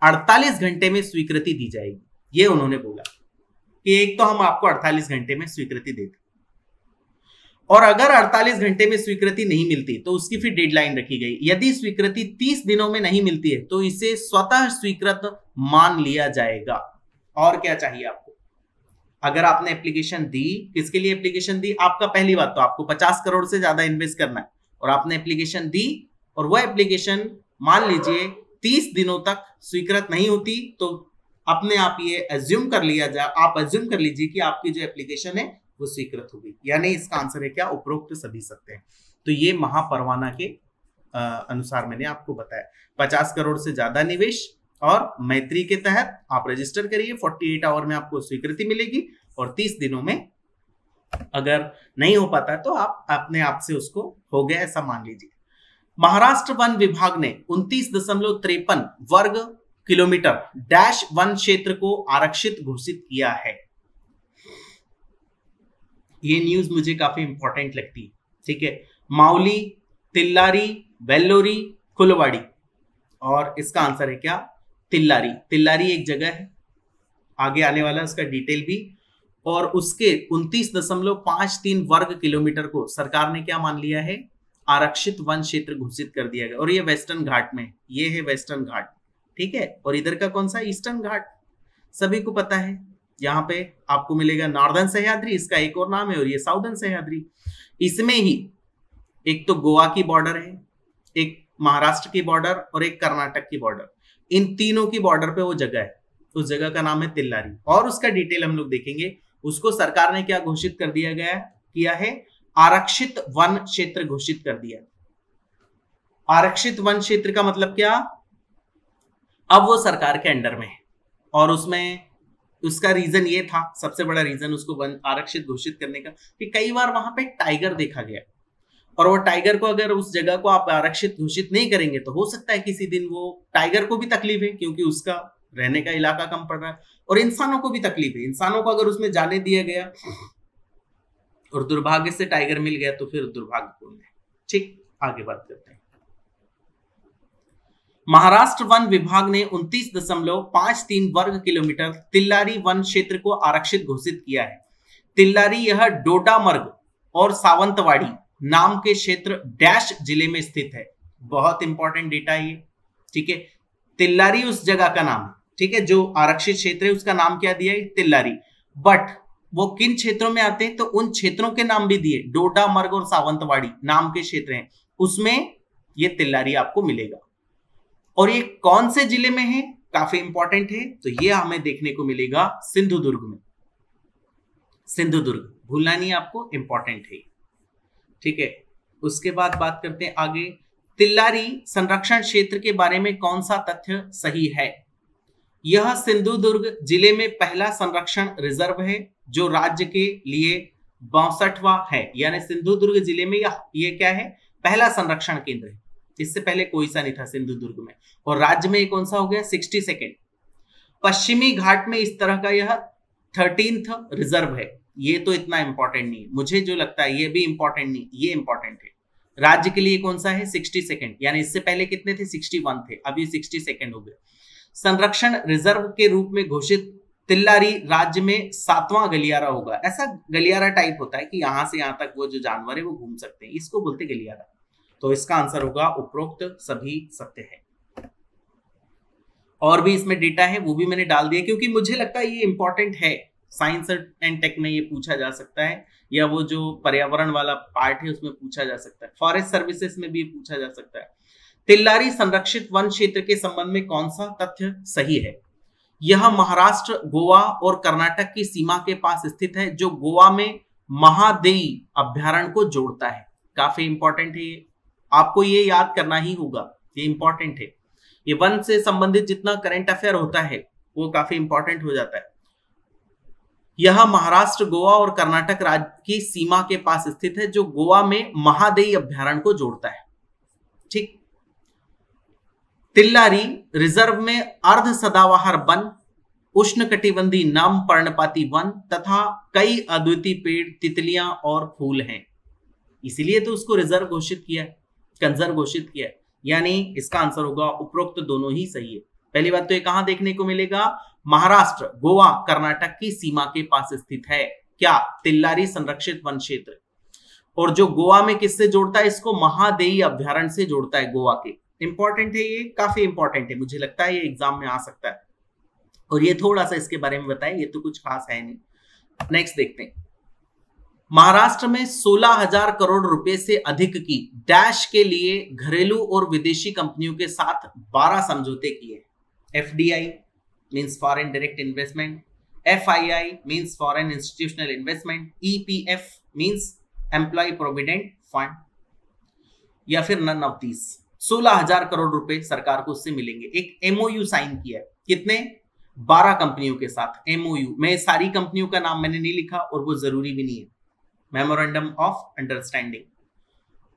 48 घंटे में स्वीकृति दी जाएगी। ये उन्होंने बोला कि एक तो हम आपको 48 घंटे में स्वीकृति देते, और अगर 48 घंटे में स्वीकृति नहीं मिलती तो उसकी फिर डेडलाइन रखी गई। यदि स्वीकृति 30 दिनों में नहीं मिलती है तो इसे स्वतः स्वीकृत मान लिया जाएगा। और क्या चाहिए आपको? अगर आपने एप्लीकेशन दी, किसके लिए एप्लीकेशन दी? आपका पहली बात तो आपको 50 करोड़ से ज्यादा इन्वेस्ट करना है और आपने एप्लीकेशन दी और वह एप्लीकेशन मान लीजिए 30 दिनों तक स्वीकृत नहीं होती तो अपने आप ये एज्यूम कर लिया जाए, आप एज्यूम कर लीजिए कि आपकी जो एप्लीकेशन है वो स्वीकृत होगी। यानी इसका आंसर है क्या? उपरोक्त सभी सत्य हैं। तो ये महापरवाना के अनुसार मैंने आपको बताया, 50 करोड़ से ज्यादा निवेश और मैत्री के तहत आप रजिस्टर करिए, 48 आवर में आपको स्वीकृति मिलेगी और 30 दिनों में अगर नहीं हो पाता तो आप अपने आप से उसको हो गया ऐसा मान लीजिए। महाराष्ट्र वन विभाग ने 29.53 वर्ग किलोमीटर डैश वन क्षेत्र को आरक्षित घोषित किया है। ये न्यूज मुझे काफी इंपॉर्टेंट लगती है। ठीक है, माउली, तिल्लारी, वेल्लोरी, खुलवाड़ी, और इसका आंसर है क्या? तिल्लारी। तिल्लारी एक जगह है, आगे आने वाला उसका डिटेल भी। और उसके 29.53 वर्ग किलोमीटर को सरकार ने क्या मान लिया है? आरक्षित वन क्षेत्र घोषित कर दिया गया। और ये वेस्टर्न घाट में, ये है वेस्टर्न घाट, ठीक है। और इधर का कौन सा? ईस्टर्न घाट, सभी को पता है। यहाँ पे आपको मिलेगा नॉर्दर्न सह्याद्री, इसका एक और नाम है, और ये साउदर्न सह्याद्री। इसमें ही एक तो गोवा की बॉर्डर है, एक महाराष्ट्र की बॉर्डर और एक कर्नाटक की बॉर्डर। इन तीनों की बॉर्डर पे वो जगह है, उस जगह का नाम है तिल्लारी, और उसका डिटेल हम लोग देखेंगे। उसको सरकार ने क्या घोषित कर दिया किया है, आरक्षित वन क्षेत्र घोषित कर दिया। आरक्षित वन क्षेत्र का मतलब क्या, अब वो सरकार के अंडर में है, और उसमें उसका रीजन ये था, सबसे बड़ा रीजन उसको वन आरक्षित घोषित करने का, कि कई बार वहां पे टाइगर देखा गया, और वो टाइगर को अगर उस जगह को आप आरक्षित घोषित नहीं करेंगे तो हो सकता है किसी दिन वो टाइगर को भी तकलीफ है, क्योंकि उसका रहने का इलाका कम पड़ रहा है, और इंसानों को भी तकलीफ है। इंसानों को अगर उसमें जाने दिया गया और दुर्भाग्य से टाइगर मिल गया तो फिर दुर्भाग्यपूर्ण है। ठीक, आगे बात करते हैं। महाराष्ट्र वन विभाग ने 29.53 वर्ग किलोमीटर तिल्लारी वन क्षेत्र को आरक्षित घोषित किया है। तिल्लारी यह डोडामर्ग और सावंतवाड़ी नाम के क्षेत्र डैश जिले में स्थित है। बहुत इंपॉर्टेंट डेटा ये, ठीक है। तिल्लारी उस जगह का नाम है, ठीक है, जो आरक्षित क्षेत्र है उसका नाम क्या दिया है, तिल्लारी। बट वो किन क्षेत्रों में आते हैं, तो उन क्षेत्रों के नाम भी दिए, डोडामर्ग और सावंतवाड़ी नाम के क्षेत्र हैं, उसमें ये तिल्लारी आपको मिलेगा। और ये कौन से जिले में है, काफी इंपॉर्टेंट है, तो ये हमें देखने को मिलेगा सिंधुदुर्ग में। सिंधुदुर्ग भूलना नहीं आपको, इंपॉर्टेंट है, ठीक है। उसके बाद बात करते हैं आगे। तिल्लारी संरक्षण क्षेत्र के बारे में कौन सा तथ्य सही है। यह सिंधुदुर्ग जिले में पहला संरक्षण रिजर्व है जो राज्य के लिए 62वां है, यानी सिंधुदुर्ग जिले में ये क्या है, पहला संरक्षण केंद्र है। इससे पहले कोई सा नहीं था सिंधुदुर्ग में, और राज्य में कौन सा हो गया, 62nd। पश्चिमी घाट में इस तरह का यह 13th रिजर्व है। ये तो इतना इंपॉर्टेंट नहीं है, मुझे जो लगता है ये भी इंपॉर्टेंट नहीं, ये इंपॉर्टेंट है। राज्य के लिए कौन सा है, 62nd, यानी इससे पहले कितने थे, 61 थे, अभी 62nd हो गए। संरक्षण रिजर्व के रूप में घोषित तिल्लारी राज्य में 7वां गलियारा होगा। ऐसा गलियारा टाइप होता है कि यहां से यहां तक वो जो जानवर है वो घूम सकते हैं, इसको बोलते गलियारा। तो इसका आंसर होगा उपरोक्त सभी सत्य है। और भी इसमें डेटा है, वो भी मैंने डाल दिया क्योंकि मुझे लगता है ये इंपॉर्टेंट है। साइंस एंड टेक में ये पूछा जा सकता है, या वो जो पर्यावरण वाला पार्ट है उसमें पूछा जा सकता है, फॉरेस्ट सर्विसेज में भी पूछा जा सकता है। तिल्लारी संरक्षित वन क्षेत्र के संबंध में कौन सा तथ्य सही है। यह महाराष्ट्र, गोवा और कर्नाटक की सीमा के पास स्थित है, जो गोवा में महादेई अभ्यारण्य को जोड़ता है। काफी इंपॉर्टेंट है ये, आपको ये याद करना ही होगा, ये इंपॉर्टेंट है। ये वन से संबंधित जितना करंट अफेयर होता है वो काफी इंपॉर्टेंट हो जाता है। यह महाराष्ट्र, गोवा और कर्नाटक राज्य की सीमा के पास स्थित है, जो गोवा में महादेई अभ्यारण्य को जोड़ता है। ठीक। तिल्लारी रिजर्व में अर्ध सदाबहार वन, उष्णकटिबंधीय नम पर्णपाती वन तथा कई अद्वितीय पेड़, तितलियां और फूल हैं। इसीलिए तो उसको रिजर्व घोषित किया है, कंजर्व घोषित किया है। यानी इसका आंसर होगा उपरोक्त दोनों ही सही है। पहली बात तो ये कहां देखने को मिलेगा, महाराष्ट्र, गोवा, कर्नाटक की सीमा के पास स्थित है क्या, तिल्लारी संरक्षित वन क्षेत्र। और जो गोवा में किससे जोड़ता है, इसको महादेई अभ्यारण्य से जोड़ता है, गोवा के। इंपॉर्टेंट है ये, काफी इंपॉर्टेंट है, मुझे लगता है ये एग्जाम में आ सकता है। और ये थोड़ा सा इसके बारे में बताएं, ये तो कुछ खास है नहीं। नेक्स्ट देखते हैं। महाराष्ट्र में 16,000 करोड़ रुपए से अधिक की डैश के लिए घरेलू और विदेशी कंपनियों के साथ 12 समझौते किए। FDI means foreign direct investment, FII means foreign institutional investment, EPF means employ provident fund, या फिर नन ऑफ दीज। 16,000 करोड़ रुपए सरकार को उससे मिलेंगे। एक MOU साइन किया है, कितने, 12 कंपनियों के साथ MOU। मैं सारी कंपनियों का नाम मैंने नहीं लिखा और वो जरूरी भी नहीं है, मेमोरेंडम ऑफ अंडरस्टैंडिंग।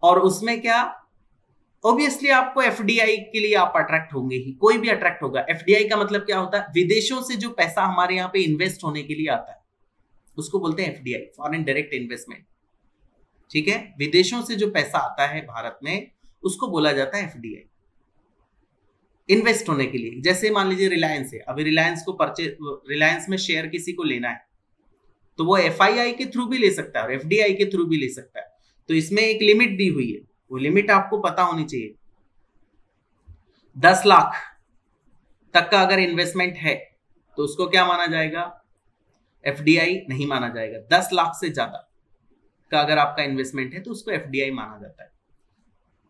और उसमें क्या, ऑब्वियसली आपको FDI के लिए आप अट्रैक्ट होंगे ही, कोई भी अट्रैक्ट होगा। FDI का मतलब क्या होता है, विदेशों से जो पैसा हमारे यहाँ पे इन्वेस्ट होने के लिए आता है उसको बोलते हैं FDI, फॉरेन डायरेक्ट इन्वेस्टमेंट। ठीक है, विदेशों से जो पैसा आता है भारत में उसको बोला जाता है FDI, इन्वेस्ट होने के लिए। जैसे मान लीजिए रिलायंस है, अभी रिलायंस को रिलायंस में शेयर किसी को लेना है तो वो FII के थ्रू भी ले सकता है और FDI के थ्रू भी ले सकता है। तो इसमें एक लिमिट दी हुई है, वो लिमिट आपको पता होनी चाहिए। 10 लाख तक का अगर इन्वेस्टमेंट है तो उसको क्या माना जाएगा, एफडीआई नहीं माना जाएगा। 10 लाख से ज्यादा का अगर आपका इन्वेस्टमेंट है तो उसको एफडीआई माना जाता है,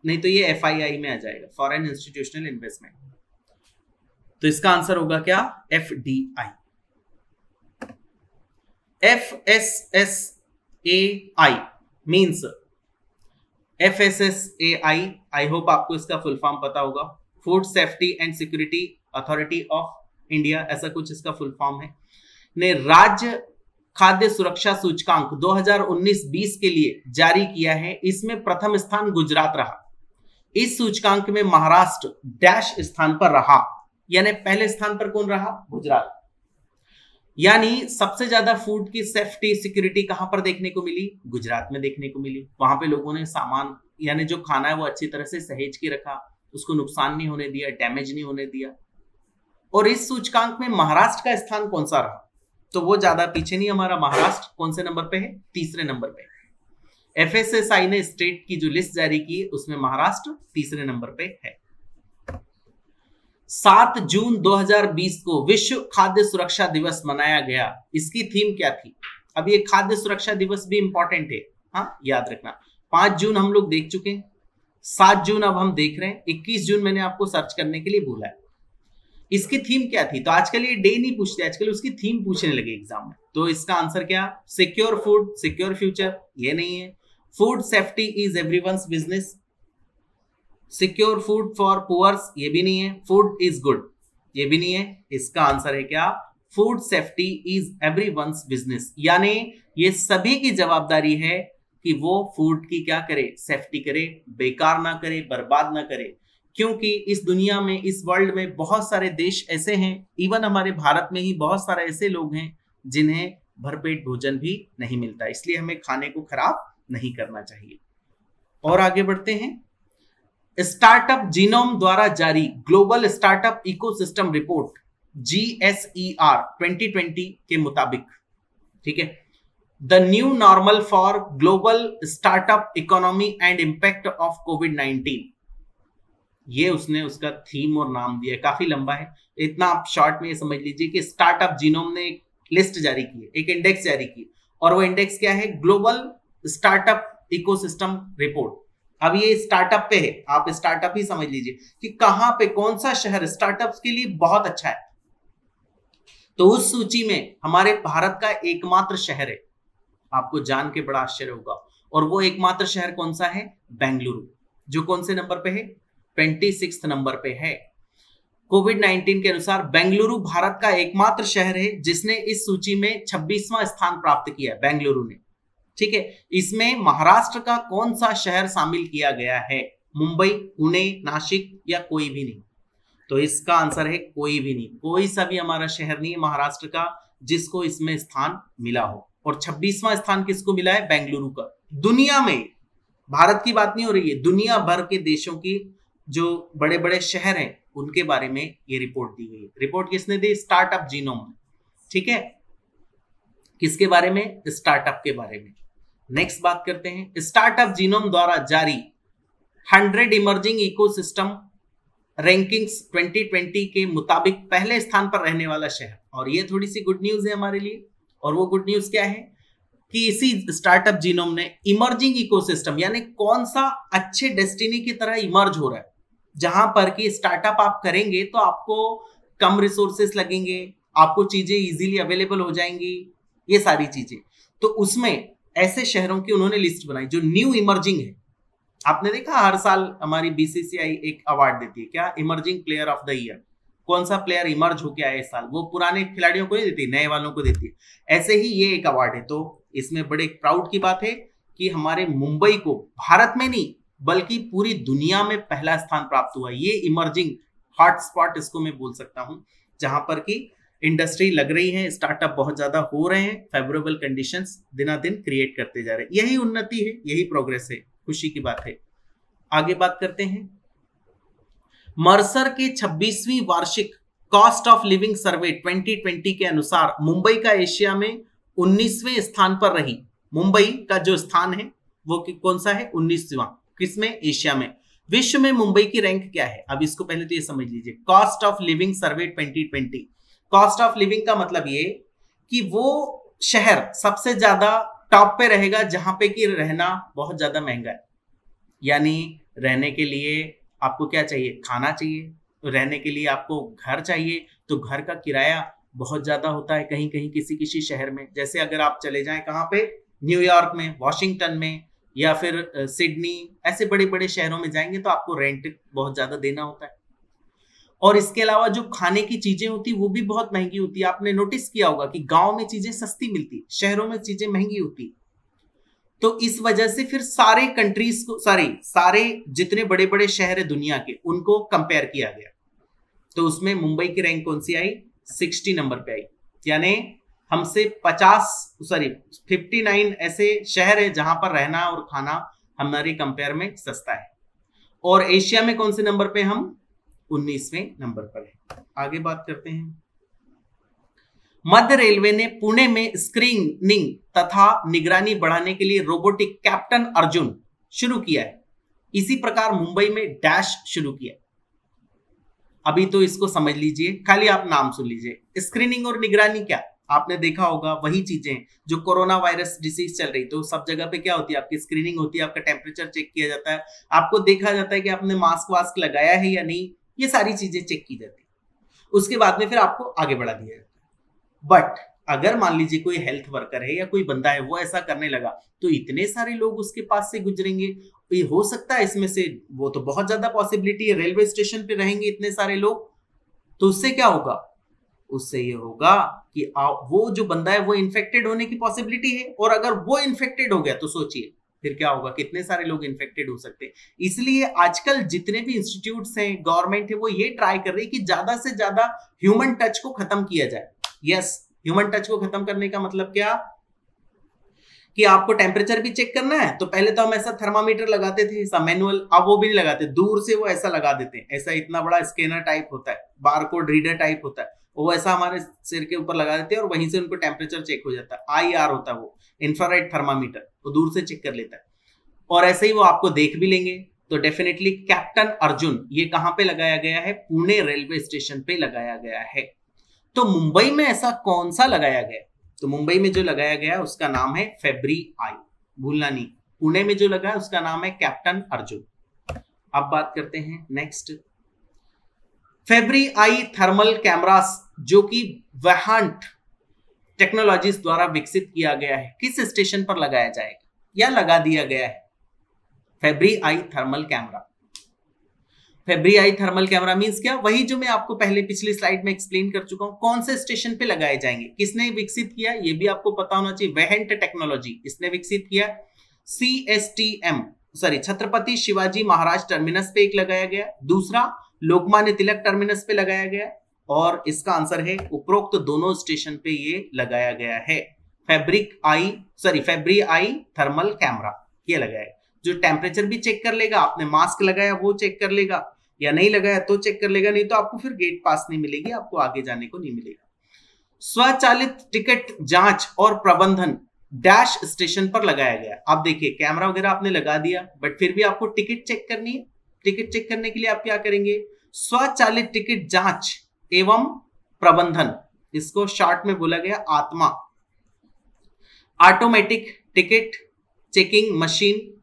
नहीं तो ये एफआईआई में आ जाएगा, फॉरेन इंस्टीट्यूशनल इन्वेस्टमेंट। तो इसका आंसर होगा क्या? FDI. FSSAI means FSSAI, I hope आपको इसका फुल फॉर्म पता होगा, food safety and security authority of India, ऐसा कुछ इसका फुल फॉर्म है, ने राज्य खाद्य सुरक्षा सूचकांक 2019-20 के लिए जारी किया है। इसमें प्रथम स्थान गुजरात रहा। इस सूचकांक में महाराष्ट्र डैश स्थान पर रहा, यानी पहले स्थान पर कौन रहा? गुजरात। यानी सबसे ज्यादा फूड की सेफ्टी सिक्योरिटी कहां पर देखने को मिली? गुजरात में देखने को मिली। वहां पे लोगों ने सामान यानी जो खाना है वो अच्छी तरह से सहेज के रखा, उसको नुकसान नहीं होने दिया, डैमेज नहीं होने दिया। और इस सूचकांक में महाराष्ट्र का स्थान कौन सा रहा? तो वो ज्यादा पीछे नहीं, हमारा महाराष्ट्र कौन से नंबर पे है? तीसरे नंबर पे। एफएसएसआई ने स्टेट की जो लिस्ट जारी की उसमें महाराष्ट्र तीसरे नंबर पे है। 7 जून 2020 को विश्व खाद्य सुरक्षा दिवस मनाया गया। इसकी थीम क्या थी? अब ये खाद्य सुरक्षा दिवस भी इंपॉर्टेंट है, हाँ याद रखना। 5 जून हम लोग देख चुके हैं, 7 जून अब हम देख रहे हैं, 21 जून मैंने आपको सर्च करने के लिए बोला है। इसकी थीम क्या थी? तो आजकल ये डे नहीं पूछते, आजकल उसकी थीम पूछने लगे एग्जाम में। तो इसका आंसर क्या? सिक्योर फूड सिक्योर फ्यूचर, ये नहीं है। Food safety is everyone's business, secure food for poors, ये भी नहीं है। फूड इज गुड, ये भी नहीं है। इसका आंसर है क्या? Food safety is everyone's business, यानी ये सभी की जवाबदारी है कि वो फूड की क्या करे? सेफ्टी करे, बेकार ना करे, बर्बाद ना करे। क्योंकि इस दुनिया में, इस वर्ल्ड में बहुत सारे देश ऐसे हैं, इवन हमारे भारत में ही बहुत सारे ऐसे लोग हैं जिन्हें भरपेट भोजन भी नहीं मिलता, इसलिए हमें खाने को खराब नहीं करना चाहिए। और आगे बढ़ते हैं। स्टार्टअप जीनोम द्वारा जारी global startup ecosystem report GSER 2020 के मुताबिक, ठीक है, the new normal for global startup economy and impact of कोविड-19, ये उसने उसका थीम और नाम दिया। काफी लंबा है, इतना आप शॉर्ट में ये समझ लीजिए कि स्टार्टअप जीनोम ने एक लिस्ट जारी की है, एक इंडेक्स जारी की, और वो इंडेक्स क्या है? Global startup ecosystem report. अब ये स्टार्टअप पे है, आप स्टार्टअप ही समझ लीजिए कि कहां पे कौन सा शहर स्टार्टअप्स के लिए बहुत अच्छा है। तो उस सूची में हमारे भारत का एकमात्र शहर है, आपको जान के बड़ा आश्चर्य होगा, और वो एकमात्र शहर कौन सा है? बेंगलुरु, जो कौन से नंबर पे है? 26 नंबर पे है। कोविड-19 के अनुसार बेंगलुरु भारत का एकमात्र शहर है जिसने इस सूची में 26वां स्थान प्राप्त किया, बेंगलुरु ने, ठीक है। इसमें महाराष्ट्र का कौन सा शहर शामिल किया गया है? मुंबई, पुणे, नासिक या कोई भी नहीं? तो इसका आंसर है कोई भी नहीं, कोई सा भी हमारा शहर नहीं है महाराष्ट्र का जिसको इसमें स्थान मिला हो। और 26वां स्थान किसको मिला है? बेंगलुरु का। दुनिया में, भारत की बात नहीं हो रही है, दुनिया भर के देशों की जो बड़े बड़े शहर हैं उनके बारे में ये रिपोर्ट दी गई है। रिपोर्ट किसने दी? स्टार्टअप जीनोम, ठीक है। किसके बारे में? स्टार्टअप के बारे में। नेक्स्ट बात करते हैं। स्टार्टअप जीनोम द्वारा जारी 100 इमर्जिंग इकोसिस्टम रैंकिंग्स 2020 के मुताबिक पहले स्थान पर रहने वाला शहर, और ये थोड़ी सी गुड न्यूज है हमारे लिए। और वो गुड न्यूज क्या है कि इसी स्टार्टअप जीनोम ने इमर्जिंग इकोसिस्टम, यानी कौन सा अच्छे डेस्टिनी की तरह इमर्ज हो रहा है, जहां पर कि स्टार्टअप आप करेंगे तो आपको कम रिसोर्सेस लगेंगे, आपको चीजें इजीली अवेलेबल हो जाएंगी, ये सारी चीजें। तो उसमें ऐसे शहरों की उन्होंने लिस्ट बनाई जो न्यू इमर्जिंग है। आपने देखा हर साल हमारी बीसीसीआई एक अवार्ड देती है, क्या? Emerging player of the year. कौन सा प्लेयर इमर्ज होके आया इस साल, वो पुराने खिलाड़ियों को नहीं देती, नए वालों को देती है। ऐसे ही ये एक अवार्ड है। तो इसमें बड़े प्राउड की बात है कि हमारे मुंबई को भारत में नहीं बल्कि पूरी दुनिया में पहला स्थान प्राप्त हुआ। ये इमर्जिंग हॉटस्पॉट इसको मैं बोल सकता हूं, जहां पर कि इंडस्ट्री लग रही है, स्टार्टअप बहुत ज्यादा हो रहे हैं, फेवरेबल कंडीशंस दिनादिन क्रिएट करते जा रहे हैं। यही उन्नति है, यही प्रोग्रेस है, खुशी की बात है। आगे बात करते हैं। मर्सर के 26वीं वार्षिक कॉस्ट ऑफ लिविंग सर्वे 2020 के अनुसार मुंबई का एशिया में 19वें स्थान पर रही। मुंबई का जो स्थान है वो कौन सा है? 19वां। किसमें? एशिया में। विश्व में मुंबई की रैंक क्या है? अब इसको पहले तो ये समझ लीजिए। Cost of living survey 2020। Cost of living का मतलब ये कि वो शहर सबसे ज्यादा टॉप पे रहेगा जहां पे कि रहना बहुत ज्यादा महंगा है। यानी रहने के लिए आपको क्या चाहिए, खाना चाहिए, रहने के लिए आपको घर चाहिए, तो घर का किराया बहुत ज्यादा होता है कहीं कहीं किसी किसी शहर में। जैसे अगर आप चले जाएं कहाँ पे, न्यूयॉर्क में, वॉशिंगटन में, या फिर सिडनी, ऐसे बड़े बड़े शहरों में जाएंगे तो आपको रेंट बहुत ज्यादा देना होता है। और इसके अलावा जो खाने की चीजें होती वो भी बहुत महंगी होती है। आपने नोटिस किया होगा कि गांव में चीजें सस्ती मिलती, शहरों में चीजें महंगी होती। तो इस वजह से फिर सारे कंट्रीज को, सारे जितने बड़े बड़े शहर है दुनिया के, उनको कंपेयर किया गया। तो उसमें मुंबई की रैंक कौन सी आई, 60 नंबर पे आई। यानी हमसे 59 ऐसे शहर है जहां पर रहना और खाना हमारे कंपेयर में सस्ता है। और एशिया में कौन से नंबर पे, हम 19वें नंबर पर है। आगे बात करते हैं। मध्य रेलवे ने पुणे में स्क्रीनिंग तथा निगरानी बढ़ाने के लिए रोबोटिक कैप्टन अर्जुन शुरू किया है। इसी प्रकार मुंबई में डैश शुरू किया। अभी तो इसको समझ लीजिए, खाली आप नाम सुन लीजिए। स्क्रीनिंग और निगरानी क्या, आपने देखा होगा वही चीजें जो कोरोना वायरस डिसीज चल रही, तो सब जगह पे क्या होती है, आपकी स्क्रीनिंग होती है, आपका टेम्परेचर चेक किया जाता है, आपको देखा जाता है कि आपने मास्क वास्क लगाया है या नहीं, ये सारी चीजें चेक की जाती है। उसके बाद में फिर आपको आगे बढ़ा दिया जाता है। बट अगर मान लीजिए कोई हेल्थ वर्कर है या कोई बंदा है वो ऐसा करने लगा, तो इतने सारे लोग उसके पास से गुजरेंगे, तो ये हो सकता है इसमें से, वो तो बहुत ज्यादा पॉसिबिलिटी है, रेलवे स्टेशन पे रहेंगे इतने सारे लोग, तो उससे क्या होगा, उससे ये होगा कि वो जो बंदा है वो इन्फेक्टेड होने की पॉसिबिलिटी है। और अगर वो इन्फेक्टेड हो गया तो सोचिए फिर क्या होगा, कितने सारे लोग इन्फेक्टेड हो सकते हैं। इसलिए आजकल जितने भी इंस्टीट्यूट्स हैं, गवर्नमेंट है, वो ये ट्राई कर रही है कि ज्यादा से ज्यादा ह्यूमन टच को खत्म किया जाए। यस, ह्यूमन टच को खत्म करने का मतलब क्या, कि आपको टेम्परेचर भी चेक करना है तो पहले तो हम ऐसा थर्मामीटर लगाते थे, ऐसा मैनुअल, अब वो भी नहीं लगाते, दूर से वो ऐसा लगा देते हैं। ऐसा इतना बड़ा स्कैनर टाइप होता है, बारकोड रीडर टाइप होता है, वो ऐसा हमारे सिर के ऊपर लगा देते हैं और वहीं से उनको टेम्परेचर चेक हो जाता है। IR होता है वो, इंफ्रारेड थर्मामीटर, वो दूर से चेक कर लेता है और ऐसे ही वो आपको देख भी लेंगे। तो डेफिनेटली कैप्टन अर्जुन ये कहां पे लगाया गया है, पुणे रेलवे स्टेशन पे लगाया गया है। तो मुंबई में ऐसा कौन सा लगाया गया, तो मुंबई में जो लगाया गया उसका नाम है फेब्री-आई, भूलना नहीं। पुणे में जो लगा है उसका नाम है कैप्टन अर्जुन। अब बात करते हैं नेक्स्ट, फेब्री-आई थर्मल कैमरास जो कि वहांट टेक्नोलॉजीज द्वारा विकसित किया गया है, किस स्टेशन पर लगाया जाएगा या लगा दिया गया है। Febri Eye thermal camera, Febri Eye thermal camera means क्या, वही जो मैं आपको पहले पिछली स्लाइड में एक्सप्लेन कर चुका हूं। कौन से स्टेशन पे लगाए जाएंगे, किसने विकसित किया, ये भी आपको पता होना चाहिए। वहंट टेक्नोलॉजी इसने विकसित किया। छत्रपति शिवाजी महाराज टर्मिनस पे एक लगाया गया, दूसरा लोकमान्य तिलक टर्मिनस पे लगाया गया, और इसका आंसर है उपरोक्त दोनों स्टेशन पे ये लगाया गया है। फेब्री-आई थर्मल कैमरा ये लगाया, जो टेम्परेचर भी चेक कर लेगा, आपने मास्क लगाया वो चेक कर लेगा, या नहीं लगाया तो चेक कर लेगा, नहीं तो आपको फिर गेट पास नहीं मिलेगी, आपको आगे जाने को नहीं मिलेगा। स्वचालित टिकट जांच और प्रबंधन डैश स्टेशन पर लगाया गया। आप देखिए कैमरा वगैरह आपने लगा दिया, बट फिर भी आपको टिकट चेक करनी है। टिकट चेक करने के लिए आप क्या करेंगे, स्वचालित टिकट जांच एवं प्रबंधन, इसको शॉर्ट में बोला गया आत्मा, ऑटोमेटिक टिकट चेकिंग मशीन,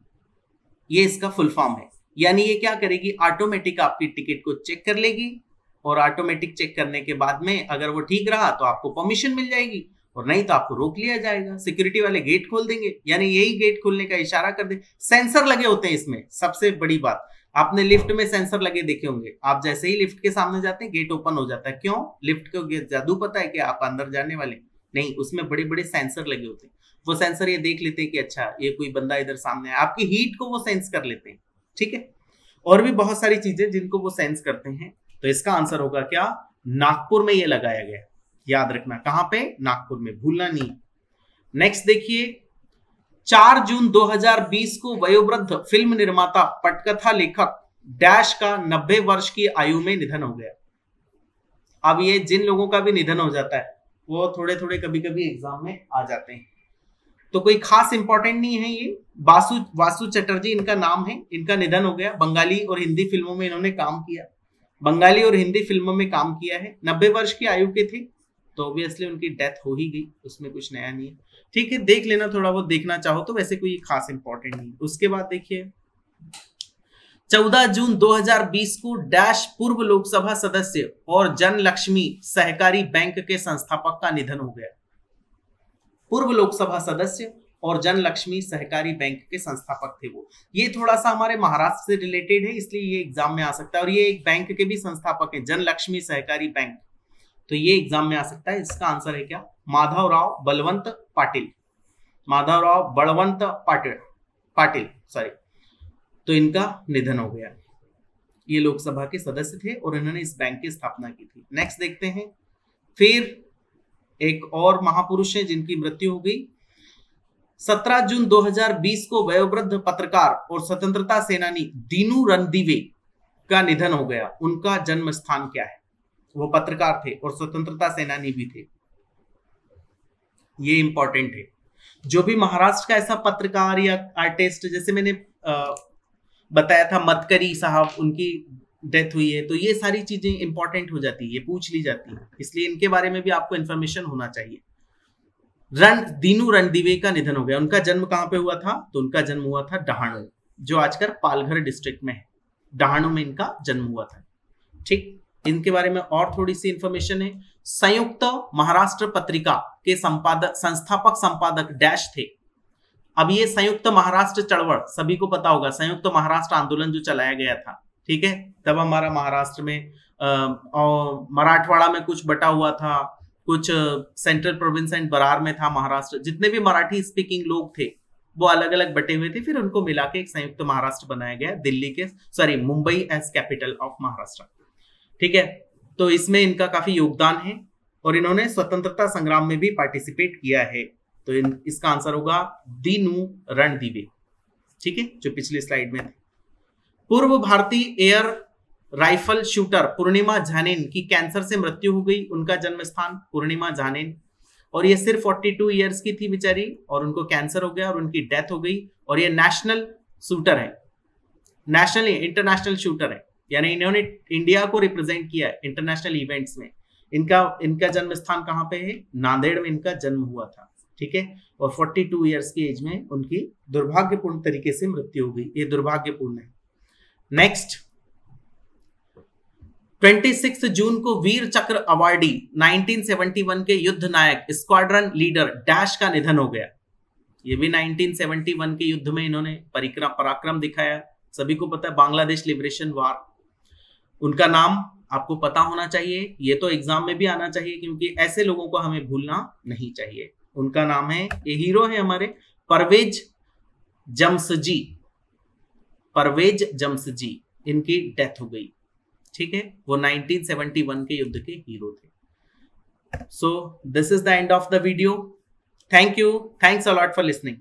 ये इसका फुल फॉर्म है। यानी ये क्या करेगी, ऑटोमेटिक आपकी टिकट को चेक कर लेगी, और ऑटोमेटिक चेक करने के बाद में अगर वो ठीक रहा तो आपको परमिशन मिल जाएगी, और नहीं तो आपको रोक लिया जाएगा। सिक्योरिटी वाले गेट खोल देंगे, यानी यही गेट खोलने का इशारा कर दे। सेंसर लगे होते हैं इसमें, सबसे बड़ी बात, आपने लिफ्ट में सेंसर लगे देखे होंगे, आप जैसे ही लिफ्ट के सामने जाते हैं गेट ओपन हो जाता है। क्यों, लिफ्ट को जादू पता है कि आप अंदर जाने वाले, नहीं, उसमें बड़े बड़े सेंसर लगे होते हैं। वो सेंसर ये देख लेते हैं कि अच्छा ये कोई बंदा इधर सामने है, आपकी हीट को वो सेंस कर लेते हैं, ठीक है। और भी बहुत सारी चीजें जिनको वो सेंस करते हैं। तो इसका आंसर होगा क्या, नागपुर में ये लगाया गया, याद रखना, कहां पे, नागपुर में, भूलना नहीं। नेक्स्ट देखिए, 4 जून 2020 को वयोवृद्ध फिल्म निर्माता पटकथा लेखक डैश का 90 वर्ष की आयु में निधन हो गया। अब ये जिन लोगों का भी निधन हो जाता है वो थोड़े थोड़े कभी कभी एग्जाम में आ जाते हैं, तो कोई खास इंपॉर्टेंट नहीं है। ये वासु चटर्जी इनका नाम है, इनका निधन हो गया। बंगाली और हिंदी फिल्मों में इन्होंने काम किया, बंगाली और हिंदी फिल्मों में काम किया है। 90 वर्ष की आयु के थे, तो ऑब्वियसली उनकी डेथ हो ही गई, उसमें कुछ नया नहीं है। ठीक है, देख लेना, थोड़ा बहुत देखना चाहो तो, वैसे कोई खास इंपॉर्टेंट नहीं। उसके बाद देखिए 14 जून 2020 को डैश पूर्व लोकसभा सदस्य और जनलक्ष्मी सहकारी बैंक के संस्थापक का निधन हो गया। पूर्व लोकसभा सदस्य और जनलक्ष्मी सहकारी बैंक के संस्थापक थे वो। ये थोड़ा सा हमारे महाराष्ट्र से रिलेटेड है, इसलिए ये एग्जाम में आ सकता है। और ये एक बैंक के भी संस्थापक है, जनलक्ष्मी सहकारी बैंक, तो ये एग्जाम में आ सकता है। इसका आंसर है क्या? माधवराव बलवंत पाटिल। माधवराव बलवंत पाटिल सॉरी। तो इनका निधन हो गया। ये लोकसभा के सदस्य थे और इन्होंने इस बैंक की स्थापना की थी। नेक्स्ट देखते हैं, फिर एक और महापुरुष है जिनकी मृत्यु हो गई। 17 जून 2020 को वयोवृद्ध पत्रकार और स्वतंत्रता सेनानी दीनू रणदीवे का निधन हो गया। उनका जन्म स्थान क्या है? वो पत्रकार थे और स्वतंत्रता सेनानी भी थे, ये इंपॉर्टेंट है। जो भी महाराष्ट्र का ऐसा पत्रकार या आर्टिस्ट, जैसे मैंने बताया था मतकरी साहब, उनकी डेथ हुई है, तो ये सारी चीजें इंपॉर्टेंट हो जाती है, ये पूछ ली जाती है, इसलिए इनके बारे में भी आपको इंफॉर्मेशन होना चाहिए। दीनू रणदीवे का निधन हो गया। उनका जन्म कहां पे हुआ था? तो उनका जन्म हुआ था डहाणू, जो आजकल पालघर डिस्ट्रिक्ट में है। डहाणू में इनका जन्म हुआ था। ठीक, इनके बारे में और थोड़ी सी इंफॉर्मेशन है। संयुक्त महाराष्ट्र पत्रिका के संस्थापक संपादक डैश थे। अब ये संयुक्त महाराष्ट्र चळवळ सभी को पता होगा, संयुक्त महाराष्ट्र आंदोलन जो चलाया गया था, ठीक है, तब हमारा महाराष्ट्र में मराठवाड़ा में कुछ बटा हुआ था, कुछ सेंट्रल प्रोविंस एंड बरार में था महाराष्ट्र। जितने भी मराठी स्पीकिंग लोग थे वो अलग अलग बटे हुए थे, फिर उनको मिला के एक संयुक्त महाराष्ट्र बनाया गया, Mumbai as capital of Maharashtra. ठीक है, तो इसमें इनका काफी योगदान है और इन्होंने स्वतंत्रता संग्राम में भी पार्टिसिपेट किया है। तो इसका आंसर होगा दीनू रणदीवे। ठीक है, जो पिछली स्लाइड में थे। पूर्व भारतीय एयर राइफल शूटर पूर्णिमा झानेन की कैंसर से मृत्यु हो गई। उनका जन्म स्थान पूर्णिमा झानेन, और ये सिर्फ 42 इयर्स की थी बेचारी, और उनको कैंसर हो गया और उनकी डेथ हो गई। और ये नेशनल शूटर है, नेशनल इंटरनेशनल शूटर है, यानी इन्होंने इंडिया को रिप्रेजेंट किया है इंटरनेशनल इवेंट्स में। इनका जन्म स्थान कहां पे है? नांदेड़ में इनका जन्म हुआ था। ठीक है, और 42 इयर्स की एज में उनकी दुर्भाग्यपूर्ण तरीके से मृत्यु हो गई। ये दुर्भाग्यपूर्ण है। नेक्स्ट, 26 जून को वीर चक्र अवार्डी 1971 के युद्ध नायक स्क्वाड्रन लीडर डैश का निधन हो गया। ये भी 1971 के युद्ध में इन्होंने पराक्रम दिखाया। सभी को पता है, बांग्लादेश लिबरेशन वार। उनका नाम आपको पता होना चाहिए, ये तो एग्जाम में भी आना चाहिए, क्योंकि ऐसे लोगों को हमें भूलना नहीं चाहिए। उनका नाम है, ये हीरो है हमारे, परवेज जमसजी। परवेज जमसजी, इनकी डेथ हो गई। ठीक है, वो 1971 के युद्ध के हीरो थे। So this is the end of the video. Thank you, thanks a lot for listening.